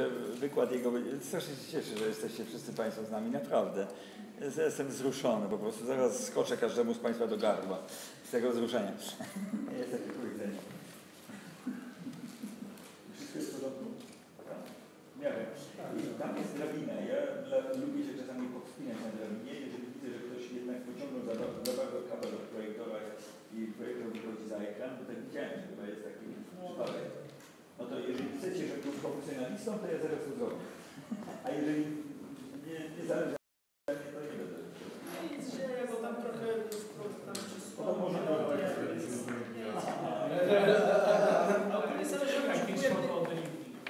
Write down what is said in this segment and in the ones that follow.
że wykład jego będzie... Strasznie się cieszę, że jesteście wszyscy Państwo z nami, naprawdę. Jestem wzruszony, po prostu zaraz skoczę każdemu z Państwa do gardła z tego wzruszenia. Jest taki powiedzenie. Wszystko jest w porządku? Nie wiem. Tam jest drabina. Ja lubię się czasami powspinać na drabinie. Jeżeli widzę, że ktoś jednak pociągnął za bardzo kabel od projektora i projektor wychodzi za ekran, to tak widziałem, że chyba jest taki przypadek. No to jeżeli chcecie, żeby był profesjonalistą, to ja zaraz to zrobię. A jeżeli nie zależy ode mnie, to nie będę. Nic się, bo tam trochę tam się To może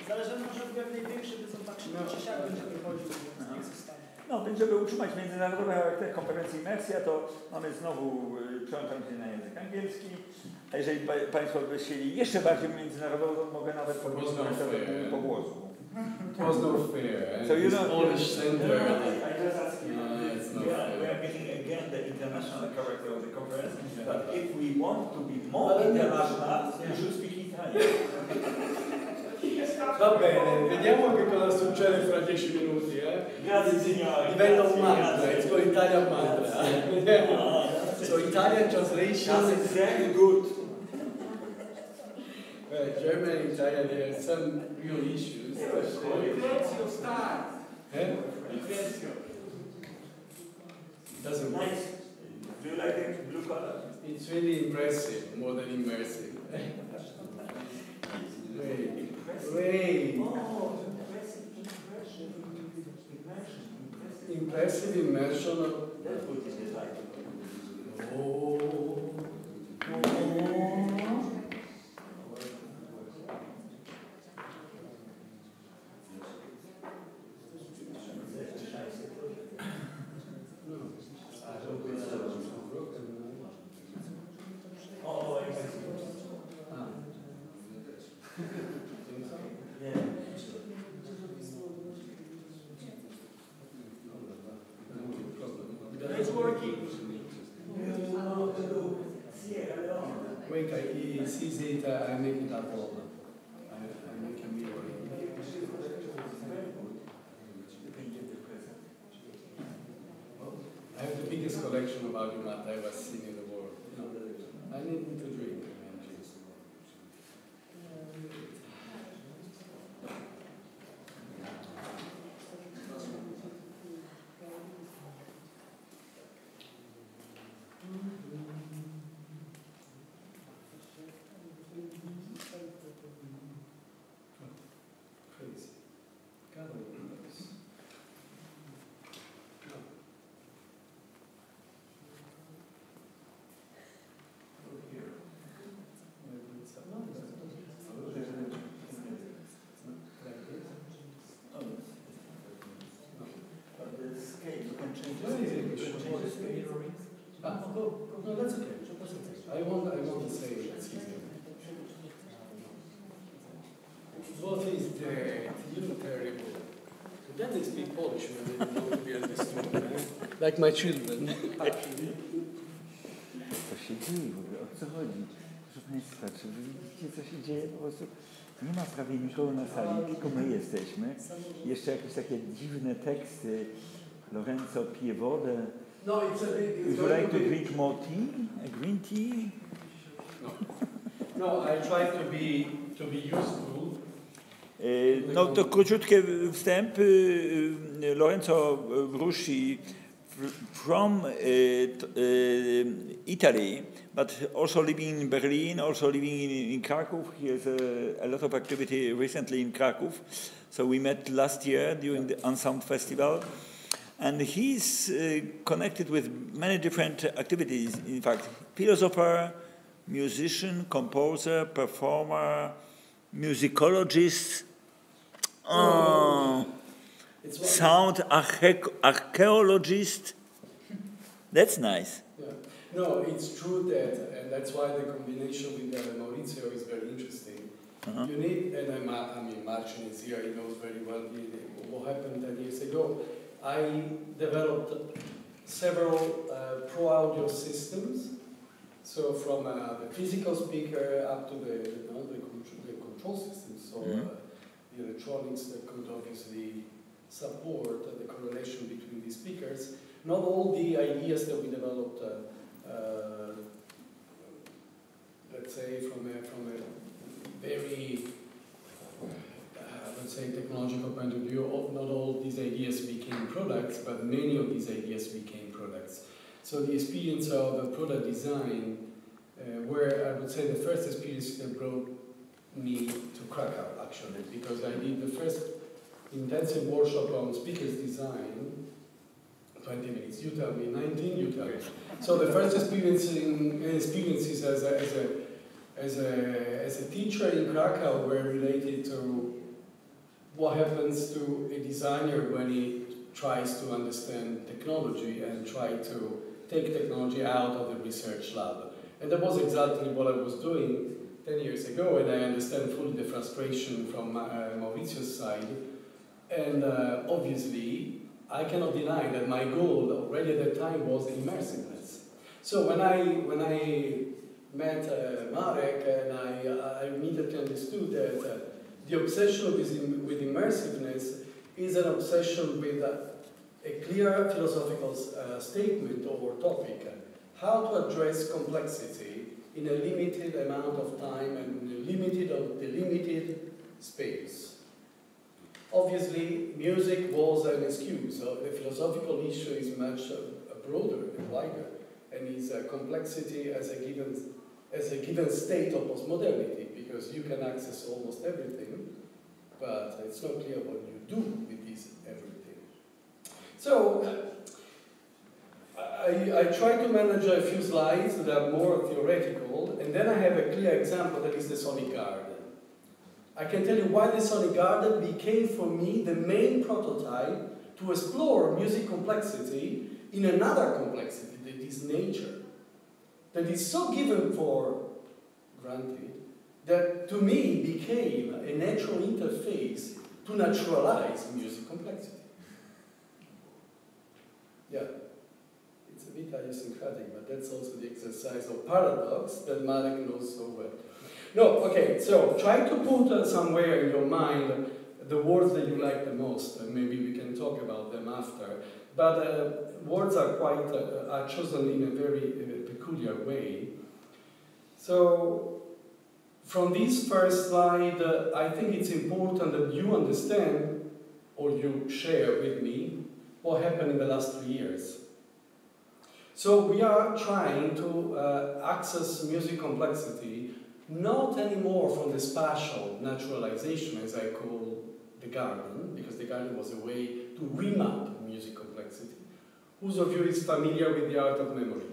zależy może w pewnej większej, by zobaczyć, czy siak będzie wychodził, więc niech zostanie. No, więc żeby utrzymać międzynarodowy charakter konferencji Imersja, to mamy znowu przełączamy się na język angielski. A jeżeli Państwo by chcieli jeszcze bardziej międzynarodowo, to mogę nawet powiedzieć po głosu. It was no fair. So you know, Polish center. I just ask you, we are getting again the international character of the conference, but if we want to be more international, you should speak Italian. Va bene, vediamo che cosa succede fra 10 minuti. Grazie signore. Diventa un mantra, it's called Italian mantra. So Italian translation. That's very good. German and Italian, there are some real issues. Imersja, start. Imersja. Doesn't work. Nice. Do you like the blue color? It's really impressive, more than immersive. Wait. Oh, Impressive immersion. That's what it is like. Oh. It's working. Wait, he sees it, I make it up all. I make a mirror. I have the biggest collection of argument I've ever seen in the world. I need to drink. No, that's okay. I want to say it's easy. What is that? You're terrible. Then they speak Polish when they don't want to be understood. Like my children. Co się dzieje w ogóle? O co chodzi? Proszę Państwa, czy wy widzicie, co się dzieje? Po prostu nie ma prawie nikogo na sali, tylko my jesteśmy. Jeszcze jakieś takie dziwne teksty. Lorenzo pije wodę. No, it's a bit. Would you like to drink more tea? A green tea? No, I try to be useful. No to króciutkie wstęp. Lorenzo Brusci from Italy, but also living in Berlin, also living in Krakow. He has a lot of activity recently in Krakow. So we met last year during the Ensemble Festival. And he's connected with many different activities. In fact, philosopher, musician, composer, performer, musicologist, sound archaeologist. That's nice. Yeah. No, it's true that, and that's why the combination with Maurizio is very interesting. You need, and I mean, Marcin is here, he knows very well what happened 10 years ago. I developed several pro audio systems, so from the physical speaker up to the control system. So the the electronics that could obviously support the correlation between these speakers. Not all the ideas that we developed, let's say, from a very, let's say, technological point of view, not all these ideas became products, but many of these ideas became products. So the experience of product design, where I would say the first experience that brought me to Krakow, actually, because I did the first intensive workshop on speakers design. 20 minutes, you tell me, 19, you tell me. So the first experiences as a teacher in Krakow were related to what happens to a designer when he tries to understand technology and try to take technology out of the research lab. And that was exactly what I was doing 10 years ago, and I understand fully the frustration from Maurizio's side. And obviously, I cannot deny that my goal already at that time was immersiveness. So when I met Marek, and I immediately understood that the obsession with immersiveness is an obsession with a clear philosophical statement or topic, how to address complexity in a limited amount of time and in a limited space. Obviously, music was an excuse. So the philosophical issue is much broader and wider, and is complexity as a given state of postmodernity, because you can access almost everything, but it's not clear what you do with this everything. So I try to manage a few slides that are more theoretical, and then I have a clear example that is the Sonic Garden. I can tell you why the Sonic Garden became for me the main prototype to explore music complexity in another complexity, that is nature, that is so given for granted that to me became a natural interface to naturalize music complexity. Yeah, it's a bit idiosyncratic, but that's also the exercise of paradox that Marek knows so well. No, okay, so try to put somewhere in your mind the words that you like the most, and maybe we can talk about them after. But words are are chosen in a very peculiar way. So, from this first slide, I think it's important that you understand, or you share with me, what happened in the last 3 years. So we are trying to access music complexity not anymore from the spatial naturalization, as I call the garden, because the garden was a way to remap music complexity. Whose of you is familiar with the art of memory?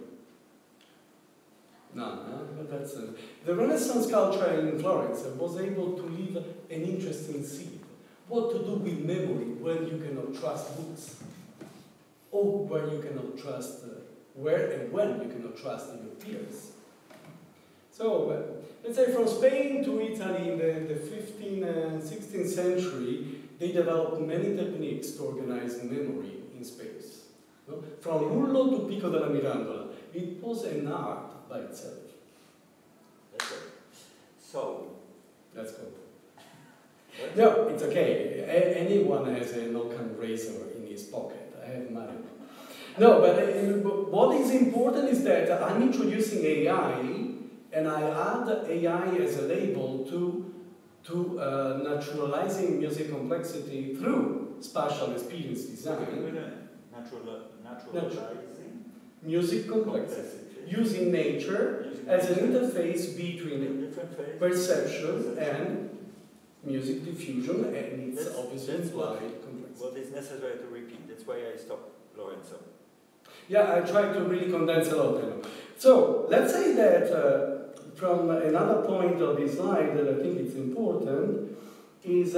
None, huh? That's the Renaissance culture in Florence was able to leave an interesting seed. What to do with memory when you cannot trust books? Or when you cannot trust, where and when you cannot trust in your peers? So, let's say from Spain to Italy in the 15th and 16th century, they developed many techniques to organize memory in space. No? From Rullo to Pico della Mirandola, it was an art by itself. That's it. So, let's go. No, it's okay. Anyone has an Occam razor in his pocket. I have mine. No, but what is important is that I'm introducing AI. And I add AI as a label to naturalizing music complexity through spatial experience design. Naturalizing music complexity. Using nature as an interface between perception and music diffusion, and it's obviously implied complexity. What is necessary to repeat? That's why I stopped Lorenzo. Yeah, I tried to really condense a lot. You know. So let's say that from another point of this slide that I think it's important is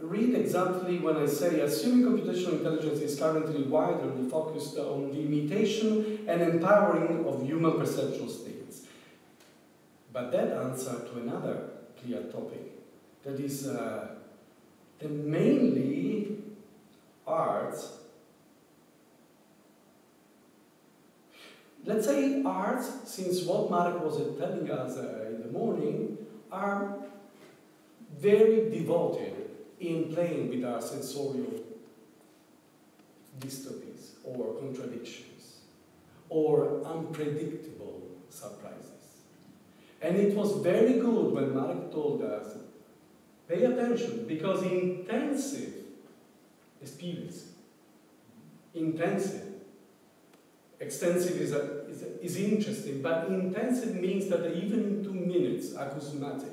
read exactly when I say assuming computational intelligence is currently widely focused on the imitation and empowering of human perceptual states. But that answers to another clear topic, that is that mainly arts. Let's say arts, since what Marek was telling us in the morning, are very devoted in playing with our sensorial dystopies or contradictions or unpredictable surprises. And it was very good when Mark told us, pay attention, because intensive experience, intensive, extensive is interesting, but intensive means that even in 2 minutes, acousmatic,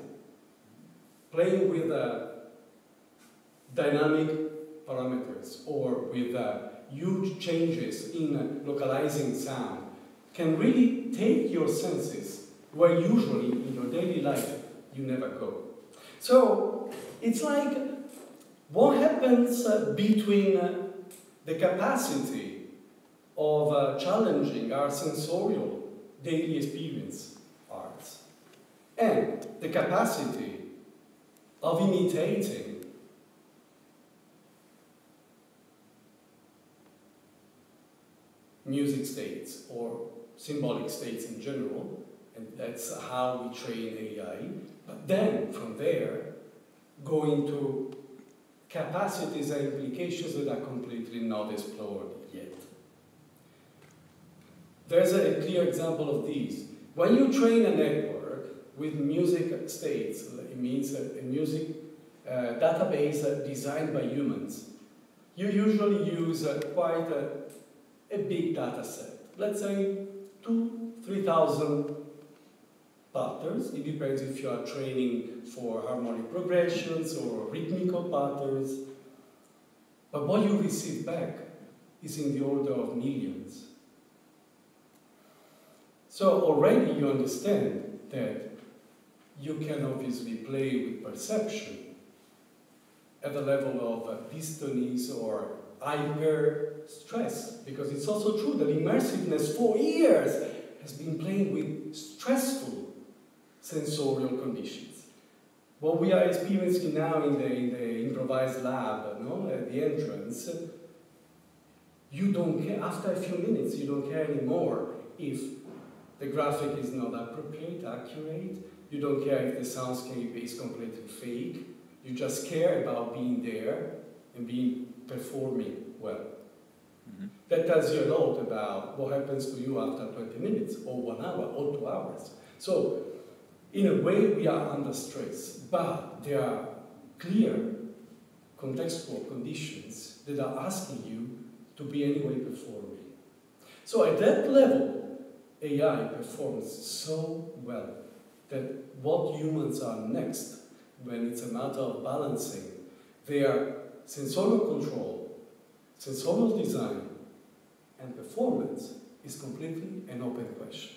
playing with dynamic parameters or with huge changes in localizing sound can really take your senses where usually in your daily life you never go. So it's like what happens between the capacity of challenging our sensorial daily experience arts and the capacity of imitating music states or symbolic states in general, and that's how we train AI. But then, from there, go into capacities and implications that are completely not explored yet. There's a clear example of these. When you train a network with music states, it means a music database designed by humans, you usually use quite a big data set. Let's say 2,000-3,000 patterns. It depends if you are training for harmonic progressions or rhythmical patterns. But what you receive back is in the order of millions. So already you understand that you can obviously play with perception at the level of dystonies or hyper stress, because it's also true that immersiveness for years has been playing with stressful sensorial conditions. What we are experiencing now in the improvised lab, no, at the entrance, you don't care, after a few minutes, you don't care anymore if the graphic is not appropriate, accurate, you don't care if the soundscape is completely fake, you just care about being there and performing well. Mm-hmm. That tells you a lot about what happens to you after 20 minutes, or 1 hour, or 2 hours. So, in a way, we are under stress, but there are clear contextual conditions that are asking you to be anyway performing. So at that level, AI performs so well that what humans are next, when it's a matter of balancing their sensorial control, sensorial design, and performance, is completely an open question.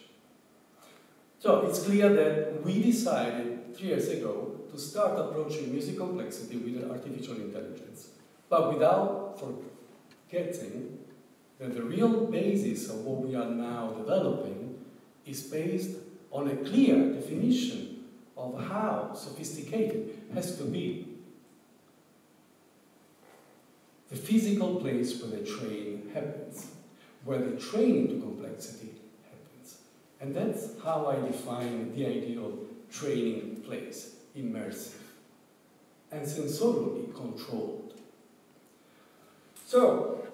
So it's clear that we decided 3 years ago to start approaching music complexity with artificial intelligence, but without forgetting that the real basis of what we are now developing is based on a clear definition of how sophisticated it has to be the physical place where the train happens, where the train into complexity happens. And that's how I define the ideal training place: immersive and sensorially controlled. So,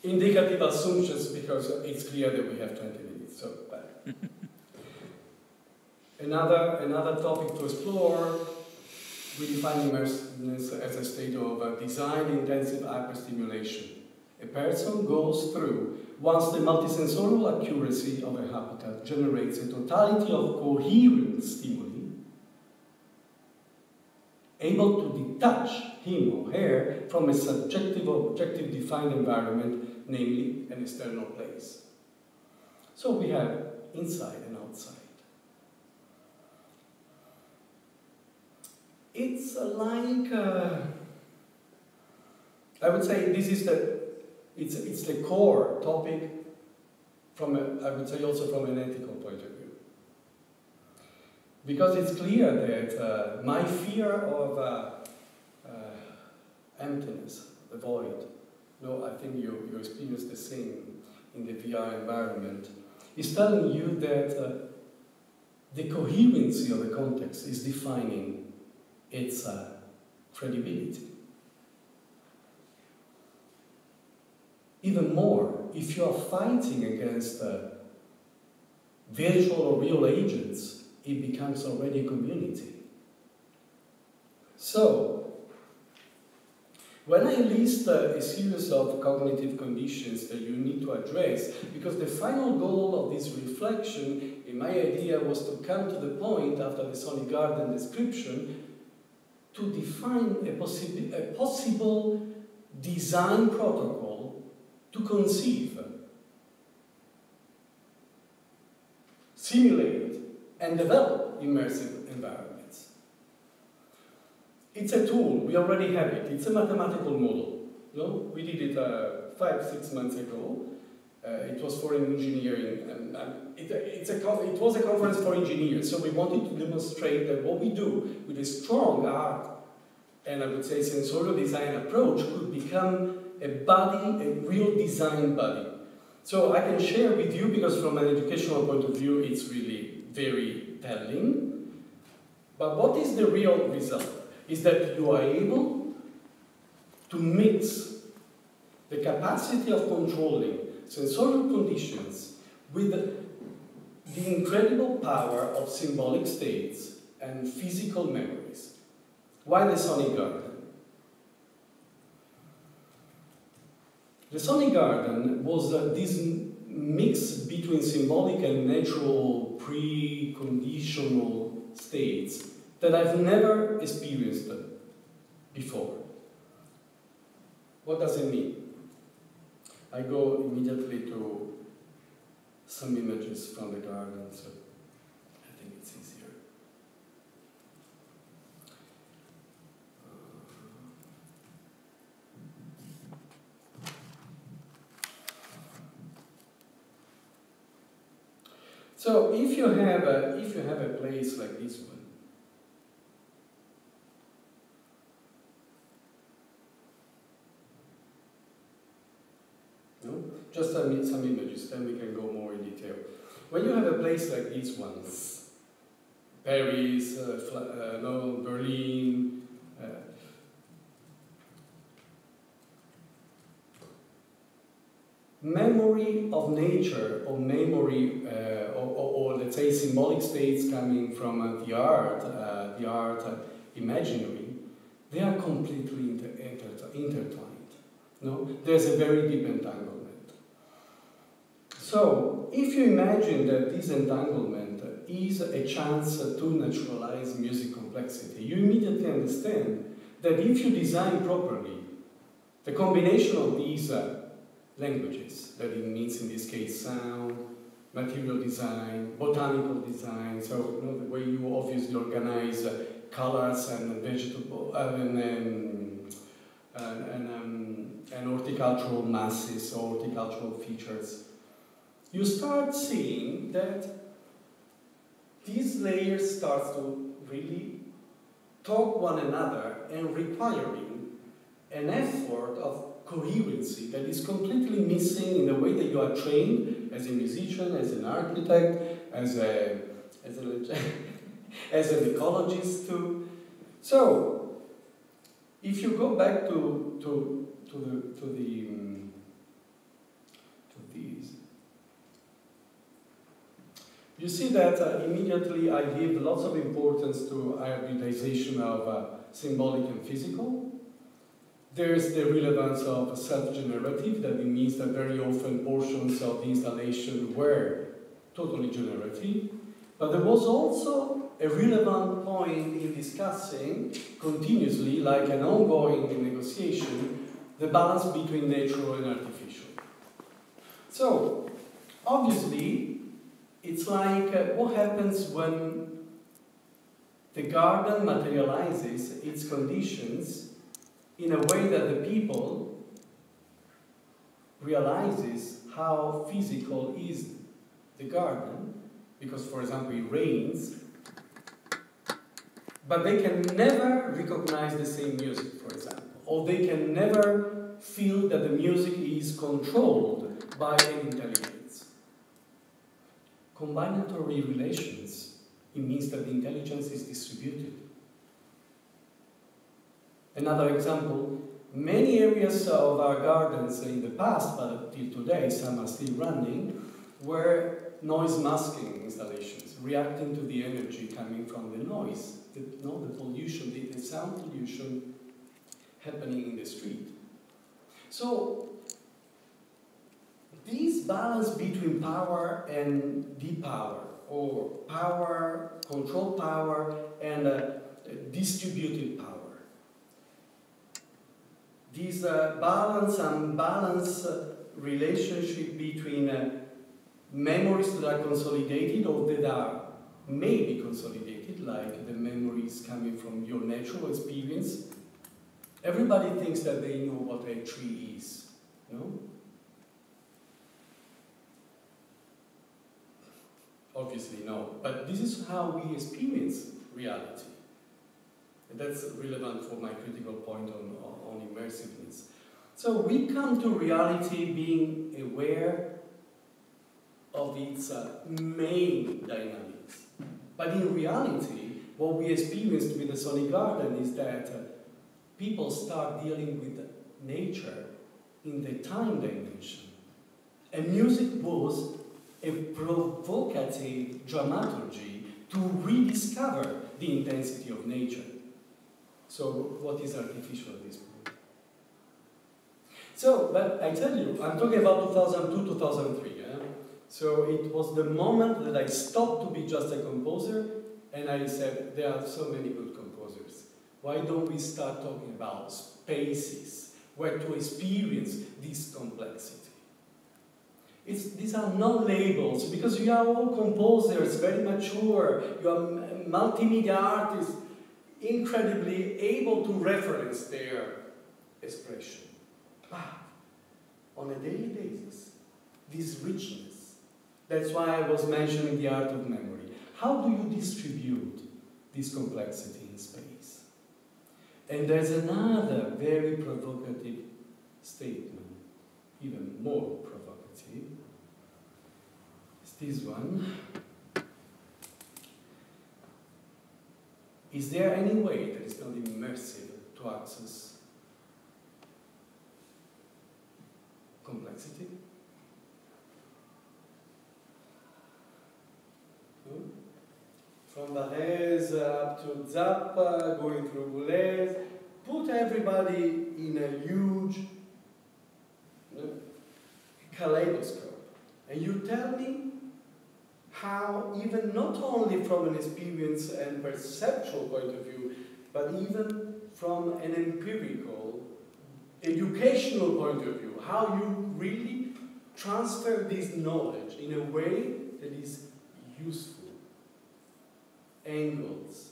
indicative assumptions, because it's clear that we have 20 minutes. So, another topic to explore. We define immersiveness as a state of design-intensive hyperstimulation. A person goes through once the multisensorial accuracy of a habitat generates a totality of coherent stimuli, able to detach him or her from a subjective or objective defined environment, namely an external place. So we have inside and outside. It's like, I would say this is it's the core topic from I would say also from an ethical point of view. Because it's clear that my fear of emptiness, the void, no, I think you experience the same in the VR environment, is telling you that the coherency of the context is defining its credibility. Even more, if you are fighting against virtual or real agents, it becomes already a community. So, when I list a series of cognitive conditions that you need to address, because the final goal of this reflection, in my idea, was to come to the point, after the Sonic Garden description, to define a possible design protocol to conceive, simulate, and develop immersive environments. It's a tool, we already have it, it's a mathematical model. No? We did it 5-6 months ago. It was for engineering, and it was a conference for engineers, so we wanted to demonstrate that what we do with a strong art and I would say sensorial design approach could become a body, a real design body. So I can share with you, because from an educational point of view, it's really very telling. But what is the real result? Is that you are able to mix the capacity of controlling sensorial conditions with the incredible power of symbolic states and physical memories. Why the Sonic Garden? The Sonic Garden was this mix between symbolic and natural preconditional states that I've never experienced before. What does it mean? I go immediately to some images from the garden, so I think it's easier. So if you have a place like this one, no? Just some images, then we can go more in detail. When you have a place like this one, Paris, Berlin, memory of nature, or memory, or let's say symbolic states coming from the art imaginary, they are completely intertwined. No? There's a very deep entanglement. So, if you imagine that this entanglement is a chance to naturalize music complexity, you immediately understand that if you design properly, the combination of these languages, that it means in this case sound, material design, botanical design, so you know, the way you obviously organize colors and vegetable and horticultural masses or horticultural features, you start seeing that these layers start to really talk one another and requiring an effort of coherency that is completely missing in the way that you are trained as a musician, as an architect, as an ecologist too. So, if you go back to these, you see that immediately I give lots of importance to hybridization of symbolic and physical. There's the relevance of self-generative, that it means that very often portions of the installation were totally generative. But there was also a relevant point in discussing continuously, like an ongoing negotiation, the balance between natural and artificial. So, obviously, it's like what happens when the garden materializes its conditions in a way that the people realizes how physical is the garden, because, for example, it rains, but they can never recognize the same music, for example, or they can never feel that the music is controlled by an intelligence. Combinatory relations, it means that the intelligence is distributed. Another example, Many areas of our gardens in the past, but till today, some are still running, were noise masking installations, reacting to the energy coming from the noise, the pollution, the sound pollution happening in the street. So, this balance between power and depower, or power, control power, and distributed power. This balance and balance relationship between memories that are consolidated or that are maybe consolidated, like the memories coming from your natural experience. Everybody thinks that they know what a tree is, no? Obviously no, but this is how we experience reality. And that's relevant for my critical point on immersiveness. So we come to reality being aware of its main dynamics. But in reality, what we experienced with the Sonic Garden is that people start dealing with nature in the time dimension. And music was a provocative dramaturgy to rediscover the intensity of nature. So what is artificial at this point? So, but I tell you, I'm talking about 2002, 2003. So it was the moment that I stopped to be just a composer, and I said, there are so many good composers. Why don't we start talking about spaces where to experience this complexity? These are not labels, because you are all composers, very mature, you are multimedia artists, incredibly able to reference their expression. But on a daily basis, this richness, that's why I was mentioning the art of memory. How do you distribute this complexity in space? And there's another very provocative statement, even more provocative. It's this one. Is there any way that is not immersive to access complexity? From Varese up to Zappa, going through Boulez, put everybody in a huge kaleidoscope. And you tell me how, even not only from an experience and perceptual point of view, but even from an empirical, educational point of view, how you really transfer this knowledge in a way that is useful. Angles,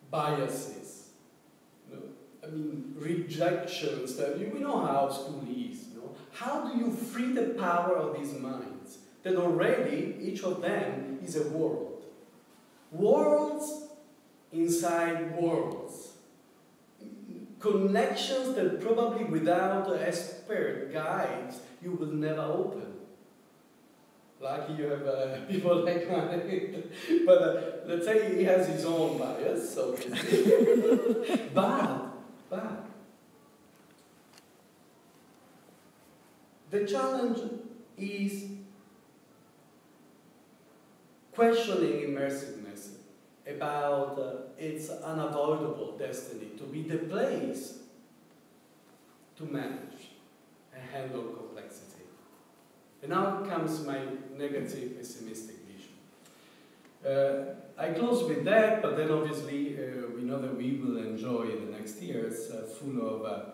biases, rejections, that we know how school is. How do you free the power of these minds? That already, each of them is a world. Worlds inside worlds. Connections that probably without expert guides, you will never open. Lucky you have people like mine. But let's say he has his own bias, obviously. but the challenge is questioning immersiveness about its unavoidable destiny to be the place to manage and handle complexity. And now comes my negative, pessimistic vision. I close with that, but then obviously we know that we will enjoy in the next years full of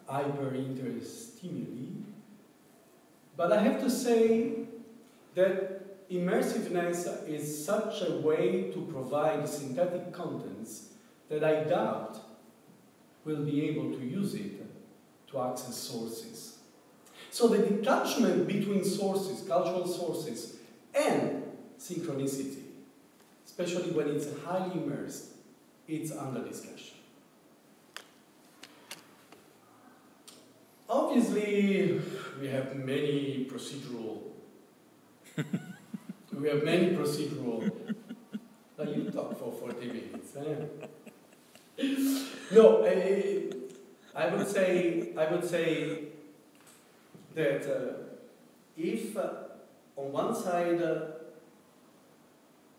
hyper-interest stimuli. But I have to say that immersiveness is such a way to provide synthetic contents that I doubt we'll be able to use it to access sources. So the detachment between sources, cultural sources, and synchronicity, especially when it's highly immersed, it's under discussion. Obviously, we have many procedural. But you talk for 40 minutes. No, I would say that if on one side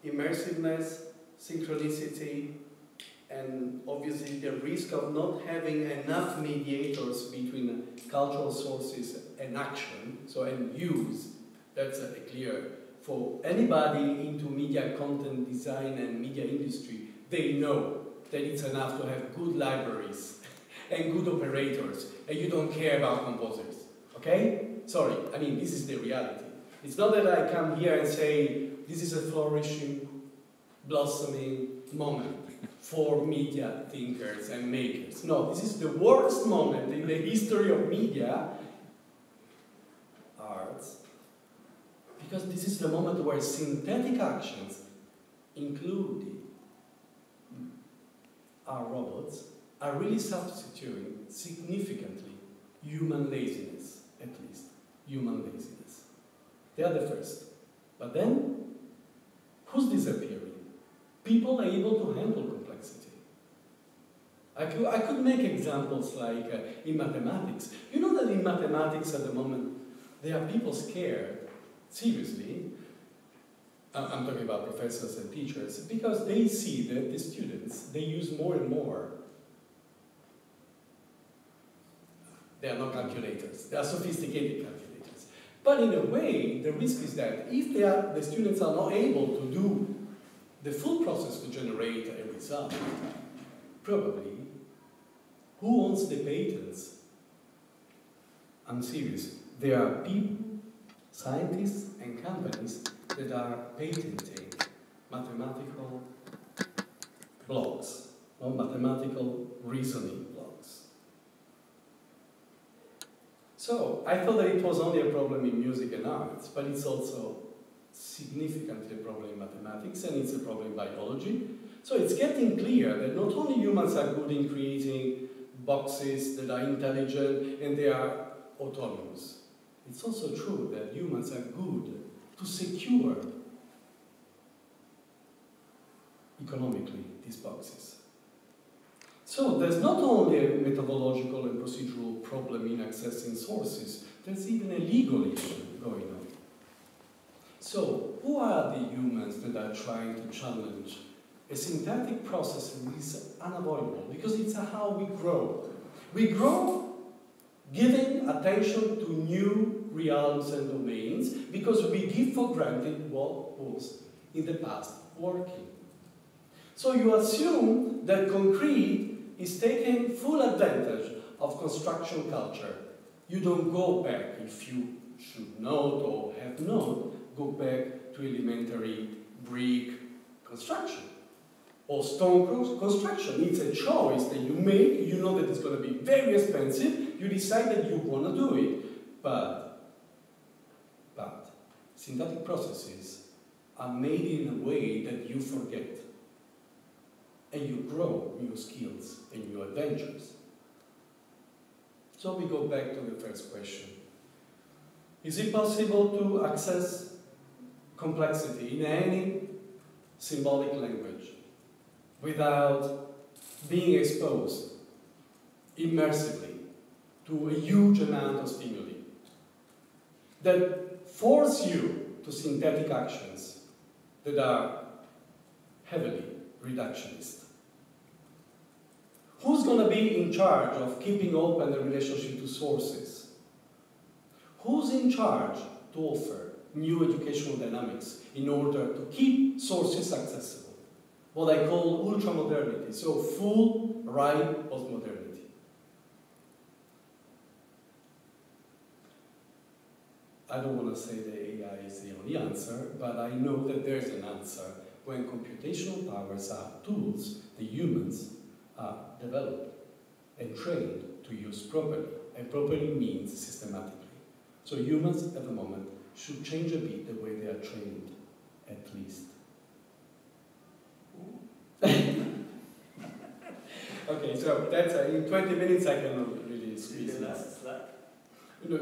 immersiveness, synchronicity, and obviously the risk of not having enough mediators between cultural sources and action, so and use, that's clear. For anybody into media content design and media industry, they know that it's enough to have good libraries and good operators, and you don't care about composers, okay? Sorry, I mean, this is the reality. It's not that I come here and say, this is a flourishing, blossoming moment for media thinkers and makers. No, this is the worst moment in the history of media arts, because this is the moment where synthetic actions, including our robots, are really substituting significantly human laziness, at least human laziness. They are the first. But then, who's disappearing? People able to handle complexity. I could make examples like in mathematics. You know that in mathematics at the moment, there are people scared, seriously, I'm talking about professors and teachers, because they see that the students, they use more and more. They are not calculators, they are sophisticated calculators. But in a way, the risk is that if the students are not able to do the full process to generate a result, probably, who owns the patents? I'm serious. There are people, scientists and companies that are patenting mathematical blocks, or mathematical reasoning blocks. So I thought that it was only a problem in music and arts, but it's also significantly a problem in mathematics, and it's a problem in biology. So it's getting clear that not only humans are good in creating boxes that are intelligent and they are autonomous, it's also true that humans are good to secure economically these boxes. So there's not only a methodological and procedural problem in accessing sources, there's even a legal issue going on. So who are the humans that are trying to challenge a synthetic process that is unavoidable? Because it's how we grow. We grow giving attention to new realms and domains because we give for granted what was in the past working. So you assume that concrete is taking full advantage of construction culture. You don't go back, if you should note or have known, go back to elementary brick construction or stone construction. It's a choice that you make. You know that it's going to be very expensive. You decide that you want to do it. But synthetic processes are made in a way that you forget. And you grow new skills and new adventures. So we go back to the first question. Is it possible to access complexity in any symbolic language without being exposed immersively to a huge amount of stimuli that force you to synthetic actions that are heavily reductionist? Who's going to be in charge of keeping open the relationship to sources? Who's in charge to offer new educational dynamics in order to keep sources accessible? What I call ultra-modernity, so full, right postmodernity. I don't want to say that AI is the only answer, but I know that there's an answer when computational powers are tools the humans are developed and trained to use properly, and properly means systematically. So humans at the moment should change a bit the way they are trained, at least. Okay, so that's in 20 minutes I cannot really squeeze the last slide? No,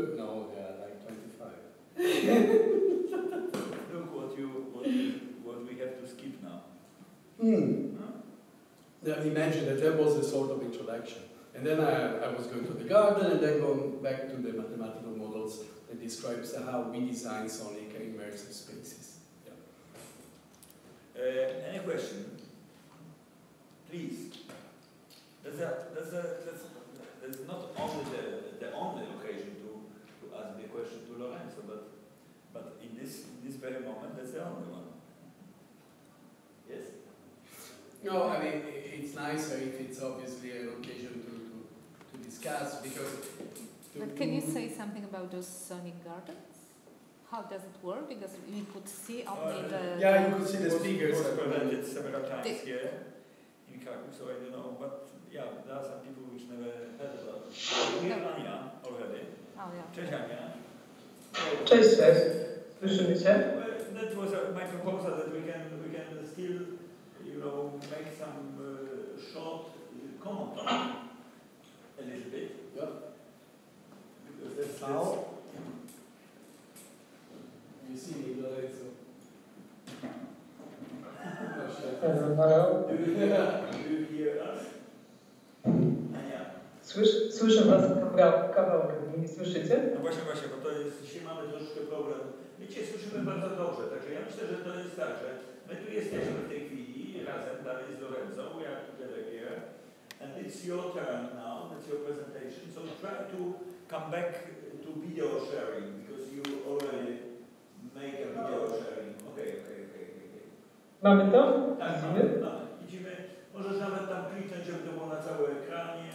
they are like 25. Look what we have to skip now. Now imagine that was a sort of introduction, And then I was going to the garden and then going back to the mathematical models that describes how we design sonic and immersive spaces. Yeah. Any question? Please. That's not only the only occasion to ask the question to Lorenzo, but in this very moment, that's the only one. Yes? No, I mean, it's nicer if it's obviously an occasion to discuss, because... But can you say something about those sonic gardens? How does it work? Because we could see only the... Yeah, you could see the speakers. It was presented several times here in Krakow, so I don't know, but yeah, there are some people which never heard about it. Here Ania already. Oh, yeah. Cześć Ania. Cześć, cześć. Słyszymy się? That was my proposal, that we can still, you know, make some short comment a little bit. Yeah. Because that's How? You see me, Lorenzo. Hello. Do you hear us? Ania. Słyszę was kawałkiem, nie słyszycie? No właśnie, bo to jest, dzisiaj mamy troszkę problem. My Cię słyszymy bardzo dobrze, także ja myślę, że to jest tak, że my tu jesteśmy w tej chwili razem dalej z Lorenzo, we are together here, and it's your turn now, that's your presentation, so try to come back to video sharing, because you already make a video sharing. Okay. Mamy to? Tak, Widzimy? mamy. Widzimy, możesz nawet tam kliknąć, żeby to było na całym ekranie.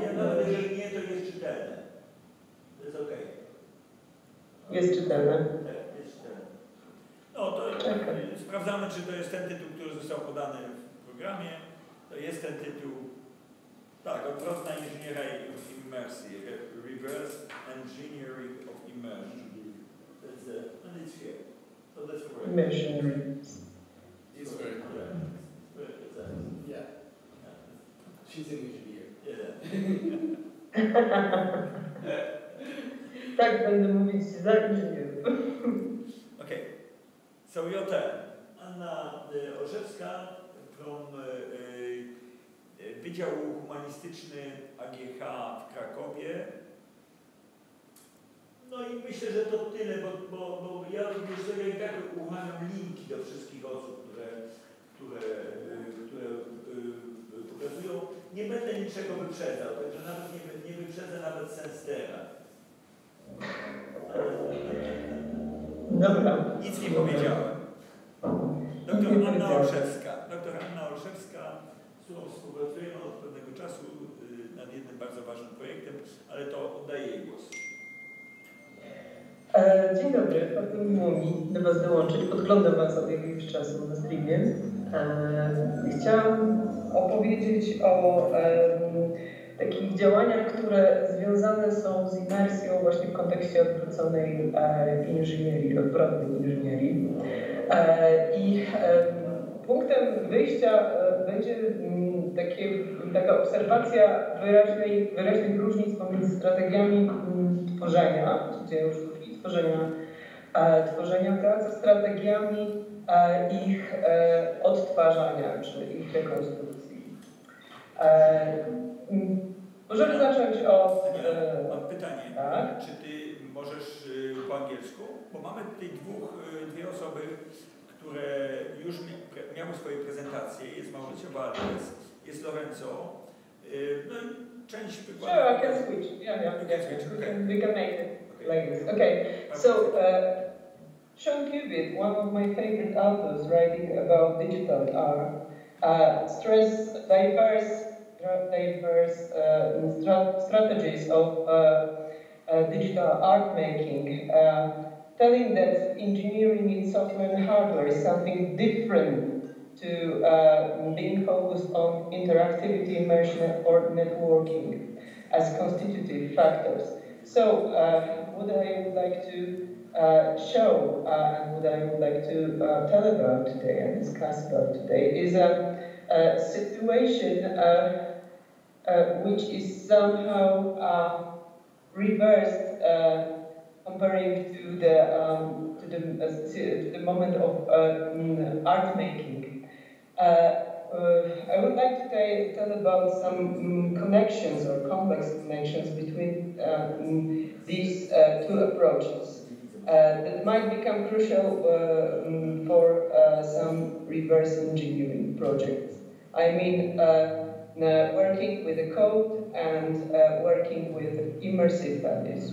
Ja nawet jeżeli nie, to jest czytelne. To jest okej. Jest czytelne. Tak, jest czytelne. No to sprawdzamy, czy to jest ten tytuł, który został podany w programie. To jest ten tytuł. Tak, odwrotna inżynieria imersji. Reverse Engineering of Immersion. That's the, and it's here. So that's correct. Immersion. It's very correct. Yeah. She's an engineer. Tak będę mówić za inżynierów. Okay. So your turn. Anna Olszewska from Wydział Humanistyczny AGH w Krakowie. No i myślę, że to tyle, bo ja również sobie i tak uruchamiam linki do wszystkich osób, które pokazują. Nie będę niczego wyprzedzał, także nawet nie wyprzedzę nawet Senstera. Dobra. Nic nie powiedziałem. Doktor Anna Olszewska, z którą współpracujemy od pewnego czasu nad jednym bardzo ważnym projektem, ale to oddaję jej głos. Dzień dobry, bardzo miło mi do was dołączyć. Podglądam was od jakiegoś czasu na streamie. Chciałam opowiedzieć o takich działaniach, które związane są z imersją właśnie w kontekście odwróconej inżynierii, odwrotnej inżynierii. I punktem wyjścia będzie taka obserwacja wyraźnych różnic pomiędzy strategiami tworzenia, dzieł sztuki, tworzenia pracy, strategiami ich odtwarzania, czy ich rekonstrukcji. Możemy zacząć od... Mam pytanie, tak? czy ty możesz po angielsku? Bo mamy tutaj dwie osoby, które już miały swoje prezentacje. Jest Mauricio Valdez, jest Lorenzo. No i część wykładów... Sure, I can switch. Yeah. You can switch, okay. We can make it like this. Okay, so Sean Cubitt, one of my favorite authors writing about digital art, stress diverse strategies of digital art making, telling that engineering in software and hardware is something different to being focused on interactivity, immersion, or networking as constitutive factors. So, what I would like to show and what I would like to tell about today and discuss about today is a situation which is somehow reversed comparing to the moment of art making. I would like to tell about some connections or complex connections between these two approaches that might become crucial for some reverse engineering projects. I mean, working with the code and working with immersive values.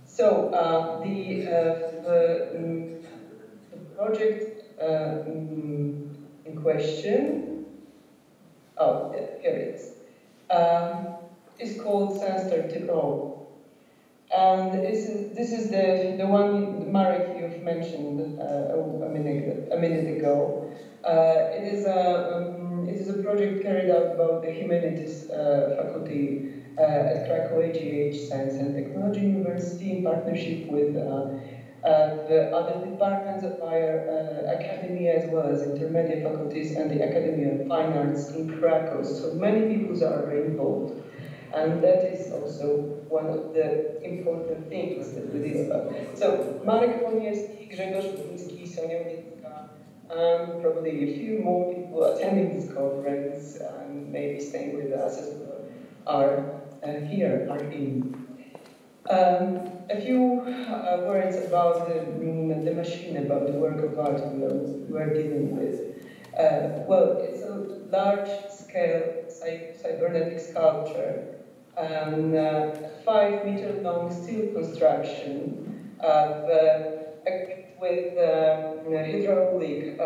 So the project in question, oh, here it is called Sensor to All. And this is the one, Marek, you've mentioned a minute ago. It is a project carried out about the humanities faculty at Krakow AGH Science and Technology University in partnership with the other departments of our academy, as well as intermediate faculties and the Academy of Fine Arts in Krakow. So many people are involved. And that is also one of the important things that we did about. So Marek Poniewski, Grzegorz Budyński, Sonia Miecka, probably a few more people attending this conference and maybe staying with us as well are here, are in. A few words about the machine, about the work of art we're dealing with. Well, it's a large-scale cybernetic sculpture, 5-meter-long steel construction equipped with hydraulic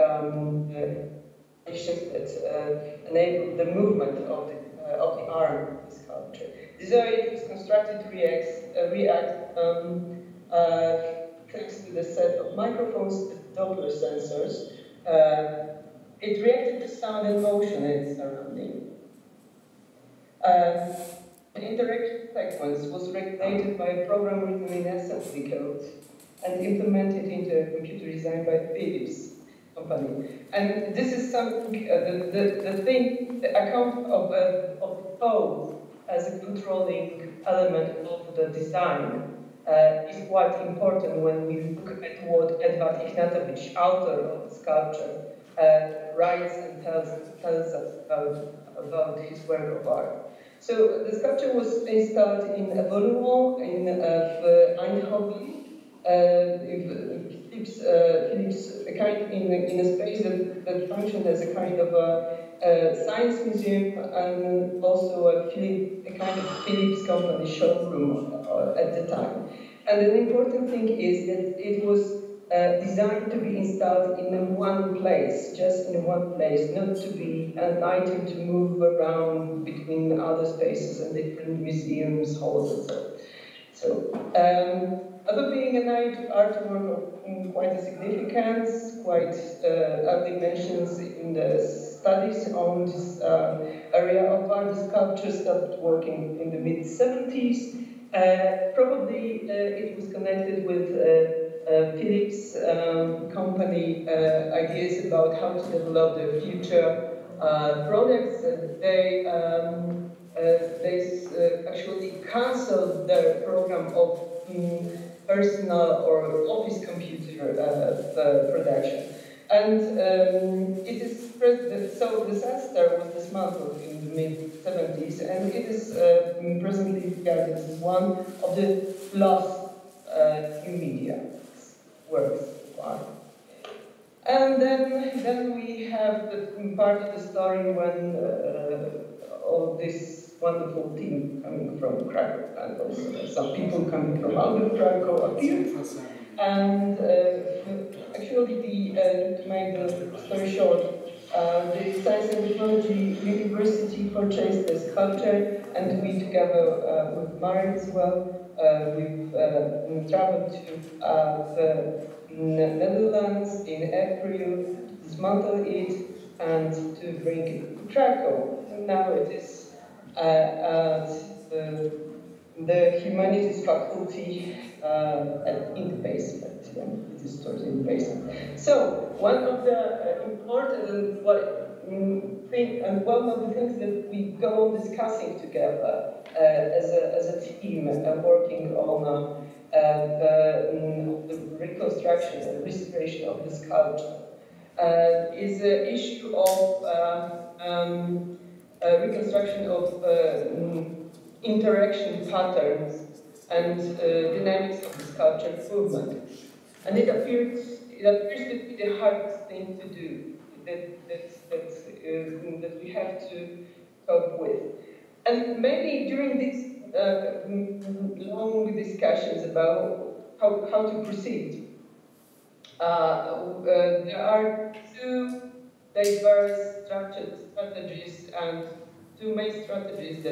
that enable the movement of the arm of the sculpture. It was constructed to react thanks to the set of microphones, Doppler sensors. It reacted to sound and motion in its surrounding. The interaction sequence was regulated by a program written in assembly code and implemented into a computer designed by Philips company. And this is something, the account of the code as a controlling element of the design is quite important when we look at what Edward Ignatowicz, author of the sculpture, writes and tells us about his work of art. So the sculpture was installed in a volume in Eindhoven. Philips in a space that functioned as a kind of a science museum and also a kind of Philips company showroom at the time. And an important thing is that it was designed to be installed in one place, just in one place, not to be an item to move around between other spaces and different museums, halls, and so on. So, although being an artwork of quite a significance, quite early mentions in the studies on this area of art, the sculpture stopped working in the mid-70s. Probably it was connected with Philips company ideas about how to develop the future products. They actually cancelled their program of personal or office computer production. And it is so the Sensor was dismantled in the mid-70s, and it is presently regarded as one of the lost new media works of art. And then we have the part of the story when all this wonderful team coming from Krakow and also some people coming from out of Krakow appeared. And actually, to make the story short, the Science and Technology University purchased the sculpture, and we together with Marek as well, we've traveled to the Netherlands in April to dismantle it and to bring it to Krakow. And now it is at the Humanities Faculty in the basement. Yeah, it is stored in the basement. So one of the important thing, and one of the things that we go on discussing together as a team working on the reconstruction and restoration of the sculpture is the issue of reconstruction of interaction patterns and dynamics of the sculpture movement. And it appears to be the hardest thing to do, that we have to cope with. And maybe during these long discussions about how to proceed, there are two diverse structured strategies and two main strategies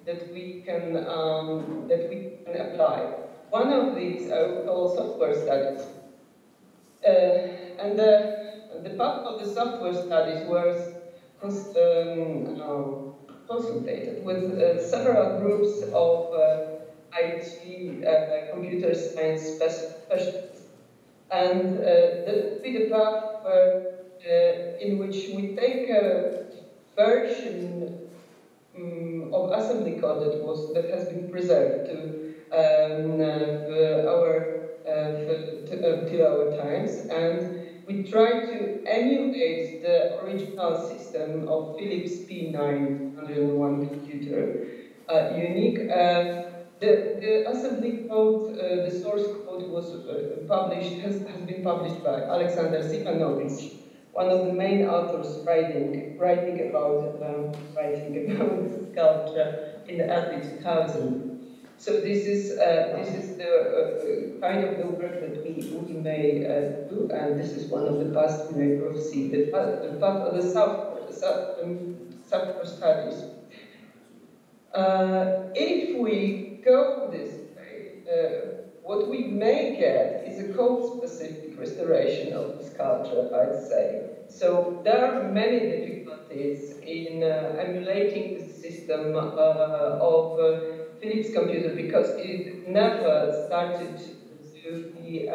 that we can apply. One of these I would call software studies, and the path of the software studies was consulted with several groups of IT computer science specialists, and that would be the path in which we take a version of assembly code that has been preserved to till our times, and we try to emulate the original system of Philips P901 computer, unique. The assembly code, the source code was has been published by Alexander Sipanovich, one of the main authors writing about sculpture in the early 2000s. So this is the kind of the work that we may do, and this is one of the paths we may proceed. The path of the software studies. If we go this way, what we may get is a code-specific restoration of the sculpture, I'd say. So there are many difficulties in emulating the system of Philips computer, because it never started to be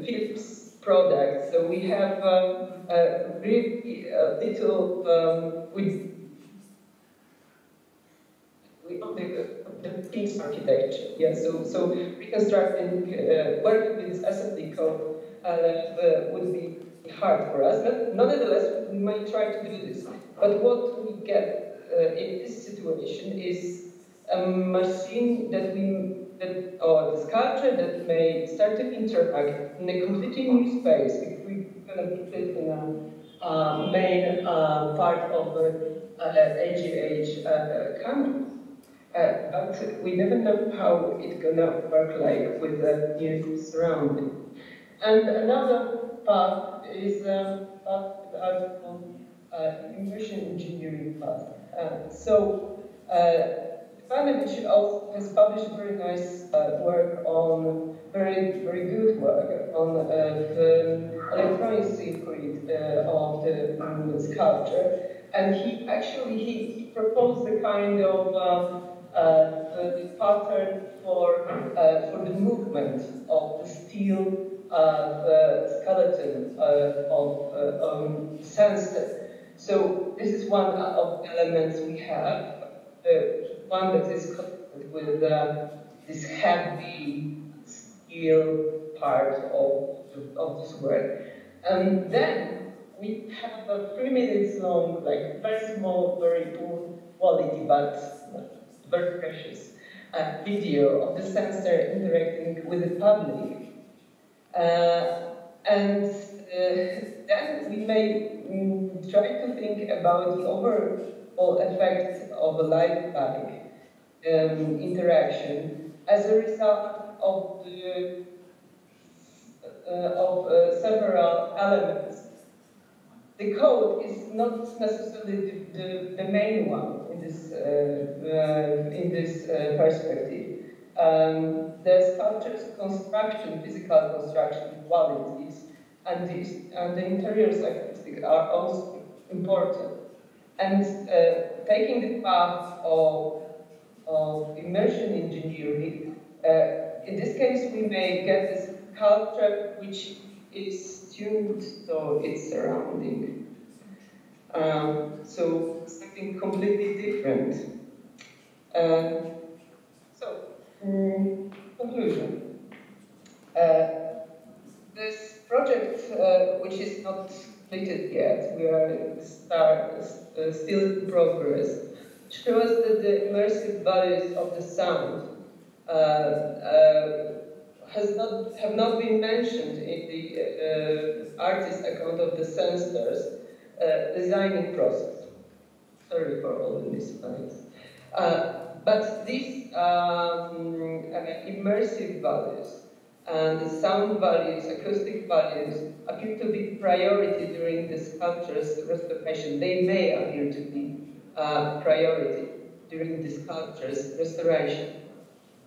Philips product. So we have really little the piece architecture. Yeah. So reconstructing, working with this assembly code would be hard for us. But nonetheless, we might try to do this. But what we get in this situation is a machine or the sculpture that may start to interact in a completely new space. If we're going to put it in a main part of the AGH campus. But we never know how it's going to work like with the new surrounding. And another path is path that I call immersion engineering path. Ivanovich also has published very nice work on very good work on the electronic circuit of the sculpture, and he proposed a kind of the pattern for the movement of the steel skeleton of sandstone. So this is one of the elements we have. One that is connected with this heavy steel part of this work. And then we have a 3 minutes long, like very small, very poor quality, but very precious video of the sensor interacting with the public. And then we may try to think about the overall effect of a lifelike interaction as a result of several elements. The code is not necessarily the main one in this perspective. The sculpture's construction, physical construction qualities, and the interior's acoustics are also important. And taking the path of immersion engineering, in this case we may get a sculpture which is tuned to its surrounding. So something completely different. Conclusion. This project, which is not completed yet, we are still in progress, shows that the immersive values of the sound have not been mentioned in the artist's account of the sensors designing process. Sorry for all the misspellings. But these immersive values and the sound values, acoustic values, appear to be priority during the sculpture's restoration. They may appear to be priority during the sculpture's restoration.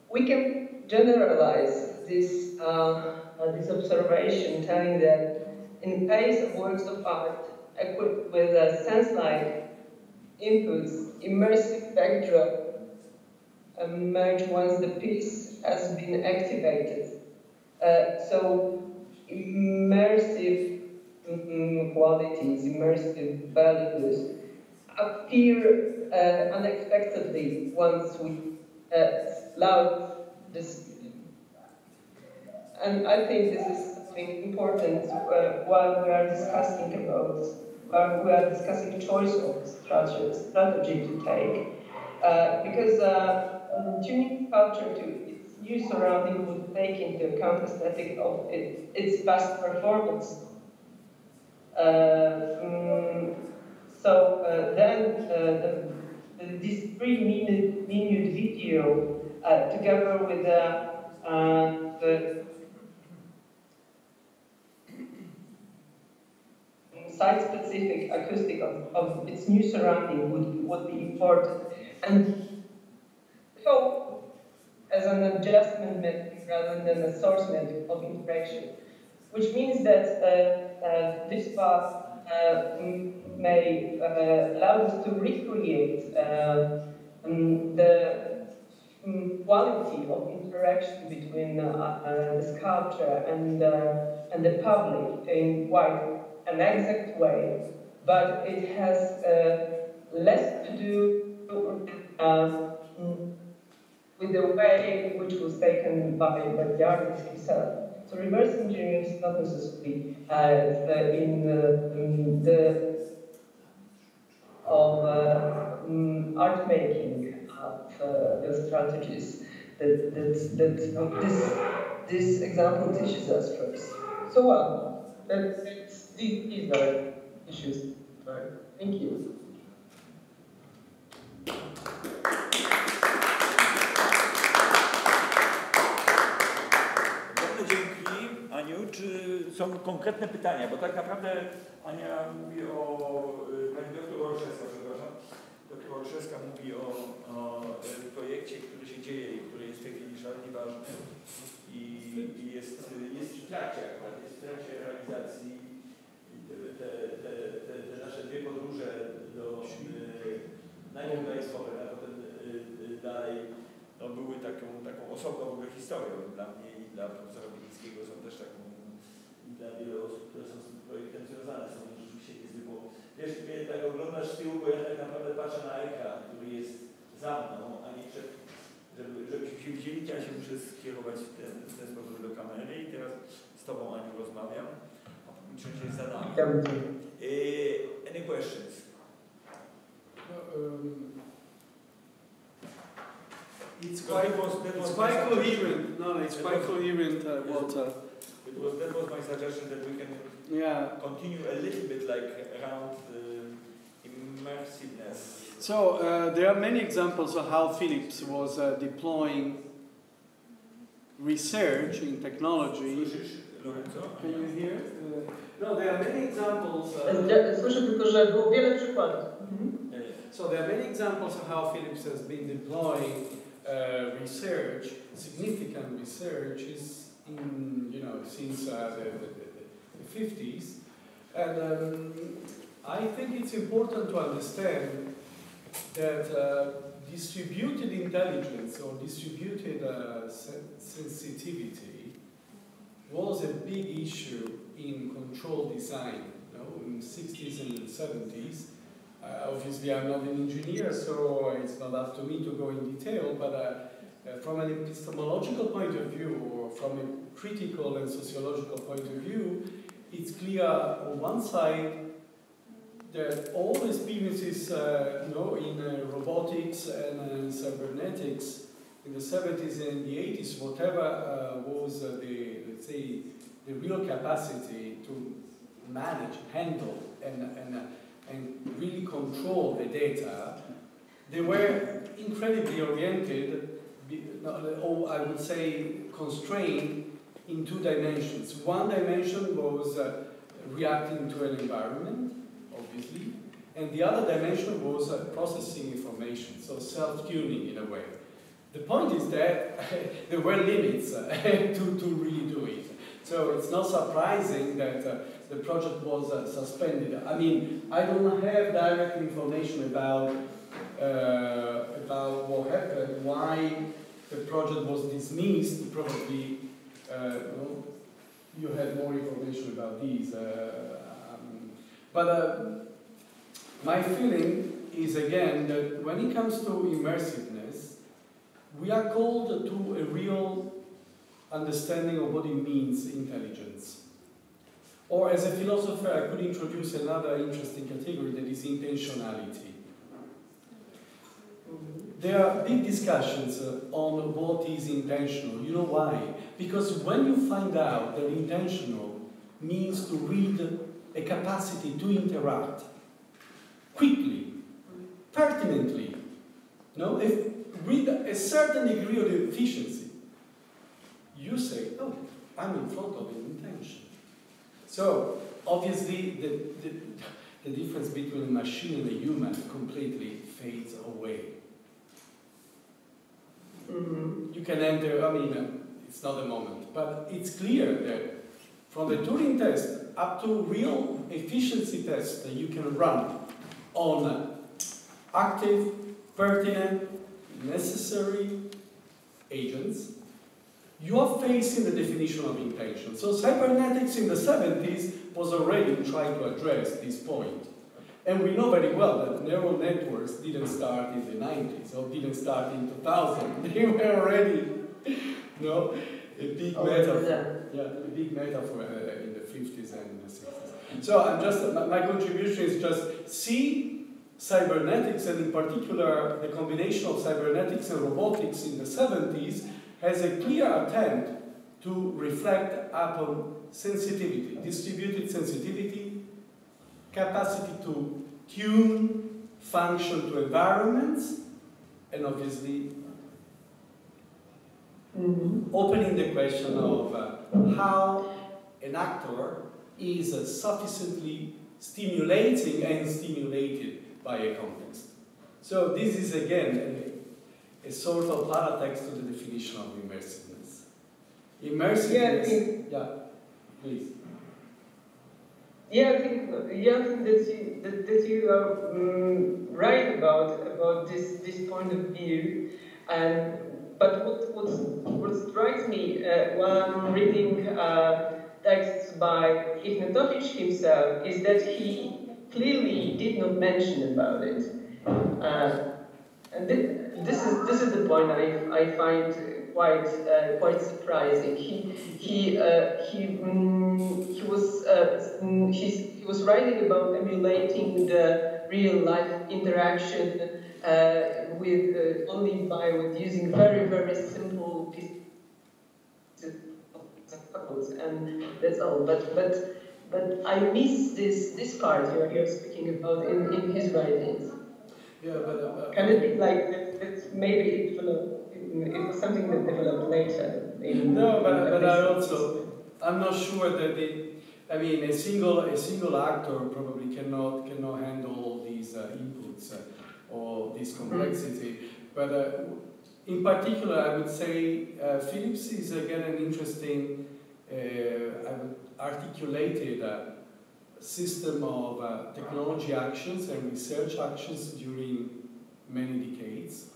We can generalize this observation, telling that in case of works of art equipped with sense-like inputs, immersive backdrop emerge once the piece has been activated. So immersive qualities, immersive values appear unexpectedly once we allow this. And I think this is something important while we are discussing choice of strategy to take. Because tuning culture to its new surrounding would take into account aesthetic of its past performance. This 3-minute video, together with the site-specific acoustic of its new surrounding would be important. And so, as an adjustment method rather than a source method of interaction, which means that this path may allow us to recreate the quality of interaction between the sculpture and the public in quite an exact way, but it has less to do with the way which was taken by the artist himself. So reverse engineering is not necessarily in the art making of the strategies that this example teaches us first. So well, these are issues. Right. Thank you. Czy są konkretne pytania? Bo tak naprawdę Ania mówi pani doktor Olszewska, przepraszam. Doktor Olszewska mówi o projekcie, który się dzieje i który jest w tej chwili szalenie ważny i jest w trakcie akurat, jest w trakcie realizacji. Te nasze dwie podróże najpierw do Expory, a potem dalej, no, były taką osobną w ogóle historią dla mnie i dla profesora Bielickiego, są też taką i dla wielu osób, które są z tym projektem związane, są rzeczywiście niezwykłą. Wiesz, mnie tak oglądasz z tyłu, bo ja tak naprawdę patrzę na ekran, który jest za mną, a nie żebyśmy się widzieli, to ja się muszę skierować w ten sposób do kamery i teraz z Tobą, Aniu, rozmawiam, a publiczność jest za nami. Any questions? It's quite coherent. No, it's quite coherent, Walter. That was my suggestion that we can continue a little bit like around immersiveness. So there are many examples of how Philips was deploying research in technology. Can you hear? No, there are many examples. Słyszę tylko, że było wiele przykładów. So there are many examples of how Philips has been deploying research, significant research, is since the 50s, and I think it's important to understand that distributed intelligence or distributed sensitivity was a big issue in control design, in the 60s and 70s. Obviously, I'm not an engineer, so it's not up to me to go in detail, but from an epistemological point of view, or from a critical and sociological point of view, it's clear on one side that all experiences in robotics and cybernetics in the 70s and the 80s, whatever was let's say, the real capacity to manage, handle, and really control the data, they were incredibly oriented, or I would say constrained, in two dimensions. One dimension was reacting to an environment, obviously, and the other dimension was processing information, so self-tuning in a way. The point is that there were limits to really do it. So it's not surprising that the project was suspended. I mean, I don't have direct information about what happened, why the project was dismissed. Probably you have more information about these. But my feeling is, again, that when it comes to immersiveness, we are called to a real understanding of what it means, intelligence. Or as a philosopher, I could introduce another interesting category, that is intentionality. There are big discussions on what is intentional. You know why? Because when you find out that intentional means to read a capacity to interact quickly, pertinently, with a certain degree of efficiency, you say, oh, I'm in front of an intention. So, obviously, the difference between a machine and a human completely fades away. Mm-hmm. You can enter, I mean, it's not a moment, but it's clear that from the Turing test up to real efficiency tests that you can run on active, pertinent, necessary agents, you are facing the definition of intention. So cybernetics in the 70s was already trying to address this point. And we know very well that neural networks didn't start in the 90s or didn't start in 2000. They were already, a big metaphor. Yeah, a big metaphor in the 50s and the 60s. So I'm just, my contribution is just see cybernetics, and in particular the combination of cybernetics and robotics in the 70s has a clear attempt to reflect upon sensitivity, distributed sensitivity, capacity to tune function to environments, and obviously opening the question of how an actor is sufficiently stimulating and stimulated by a context. So this is again a sort of paratext to the definition of immersiveness. Immersiveness, yeah, please. Yeah, I think that you are right about this point of view, but what strikes me while I'm reading texts by Ignatowicz himself is that he clearly did not mention about it, and this is the point I find quite surprising. He was writing about emulating the real life interaction with using very simple pieces of codes, and that's all. But I miss this part you're speaking about in his writings. Yeah, but can it be like that? Maybe it was something that developed later. I'm not sure that a single actor probably cannot handle all these inputs or this complexity. But in particular, I would say Phillips is again an interesting, articulated system of technology actions and research actions during many decades.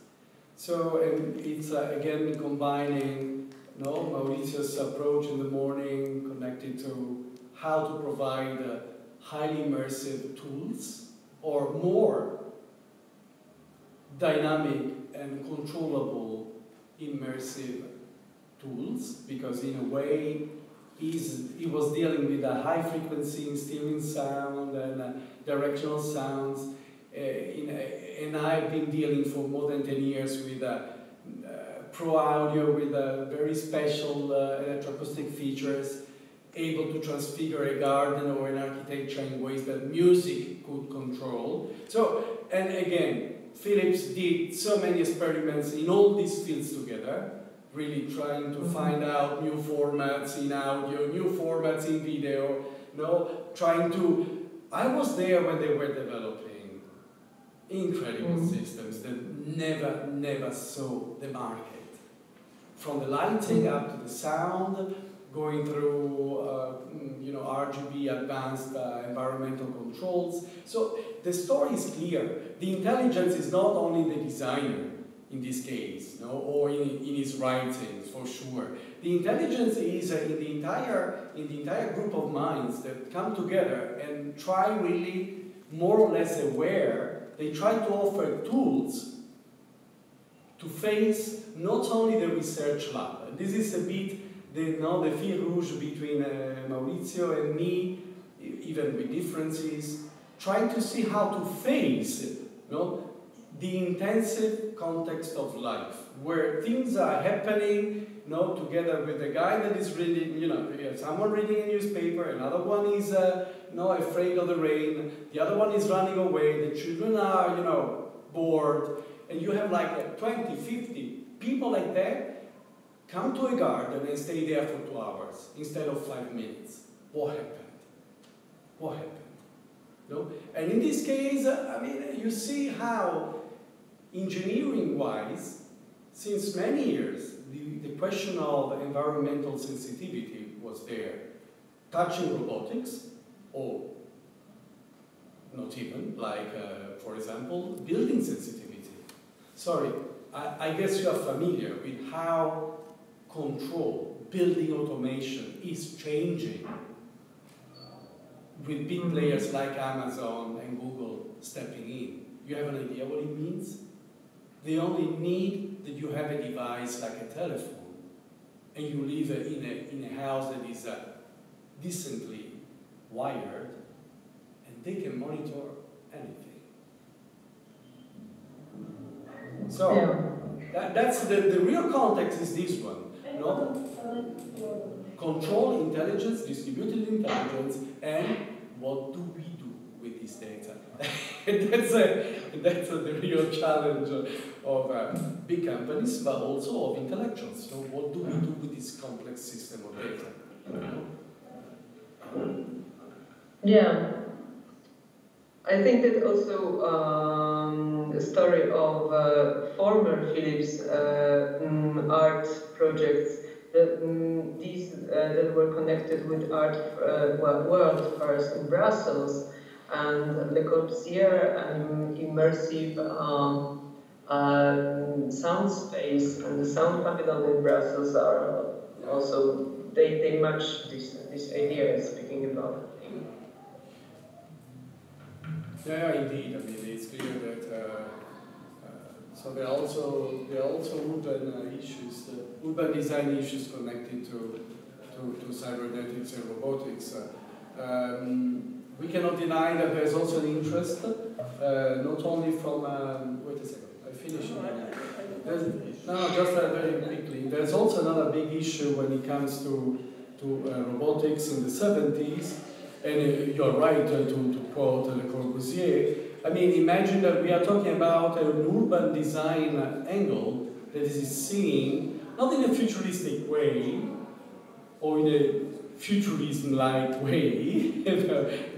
So, and it's again combining Mauricio's approach in the morning connected to how to provide highly immersive tools or more dynamic and controllable immersive tools, because in a way he was dealing with a high frequency steering sound and directional sounds, and I've been dealing for more than 10 years with pro audio with very special electroacoustic features, able to transfigure a garden or an architecture in ways that music could control. So, and again, Philips did so many experiments in all these fields together, really trying to find out new formats in audio, new formats in video, trying to... I was there when they were developing incredible systems that never saw the market. From the lighting up to the sound, going through RGB advanced environmental controls. So the story is clear. The intelligence is not only the designer in this case, or in his writings for sure. The intelligence is in the entire group of minds that come together and try really more or less aware. They try to offer tools to face not only the research lab. And this is a bit the fil rouge between Maurizio and me, even with differences, trying to see how to face the intensive context of life, where things are happening, together with a guy that is reading, someone reading a newspaper, another one is, afraid of the rain, the other one is running away, the children are, bored, and you have like 20, 50 people like that come to a garden and stay there for 2 hours instead of 5 minutes. What happened? What happened? And in this case, you see how engineering-wise, since many years, the question of environmental sensitivity was there. Touching robotics, or not even, like, for example, building sensitivity. Sorry, I guess you are familiar with how control, building automation is changing with big players like Amazon and Google stepping in. You have an idea what it means? They only need that you have a device like a telephone and you live in a house that is decently wired, and they can monitor anything. So that's the real context is this one. Control intelligence, distributed intelligence, and what do we do with this data? that's the real challenge of big companies, but also of intellectuals. So what do we do with this complex system of data? Yeah. I think that also the story of former Philips art projects, these that were connected with art world first in Brussels, and Le Corbusier and immersive sound space and the sound pavilion in Brussels are also, they match this idea speaking about. Yeah, indeed. It's clear that so there are also urban issues, urban design issues connected to cybernetics and robotics. We cannot deny that there's also an interest, not only from. Wait a second, I finished. No, just very quickly. There's also another big issue when it comes to robotics in the 70s. And you're right to quote Le Corbusier. Imagine that we are talking about an urban design angle that is seen not in a futuristic way or in a futurism-like way,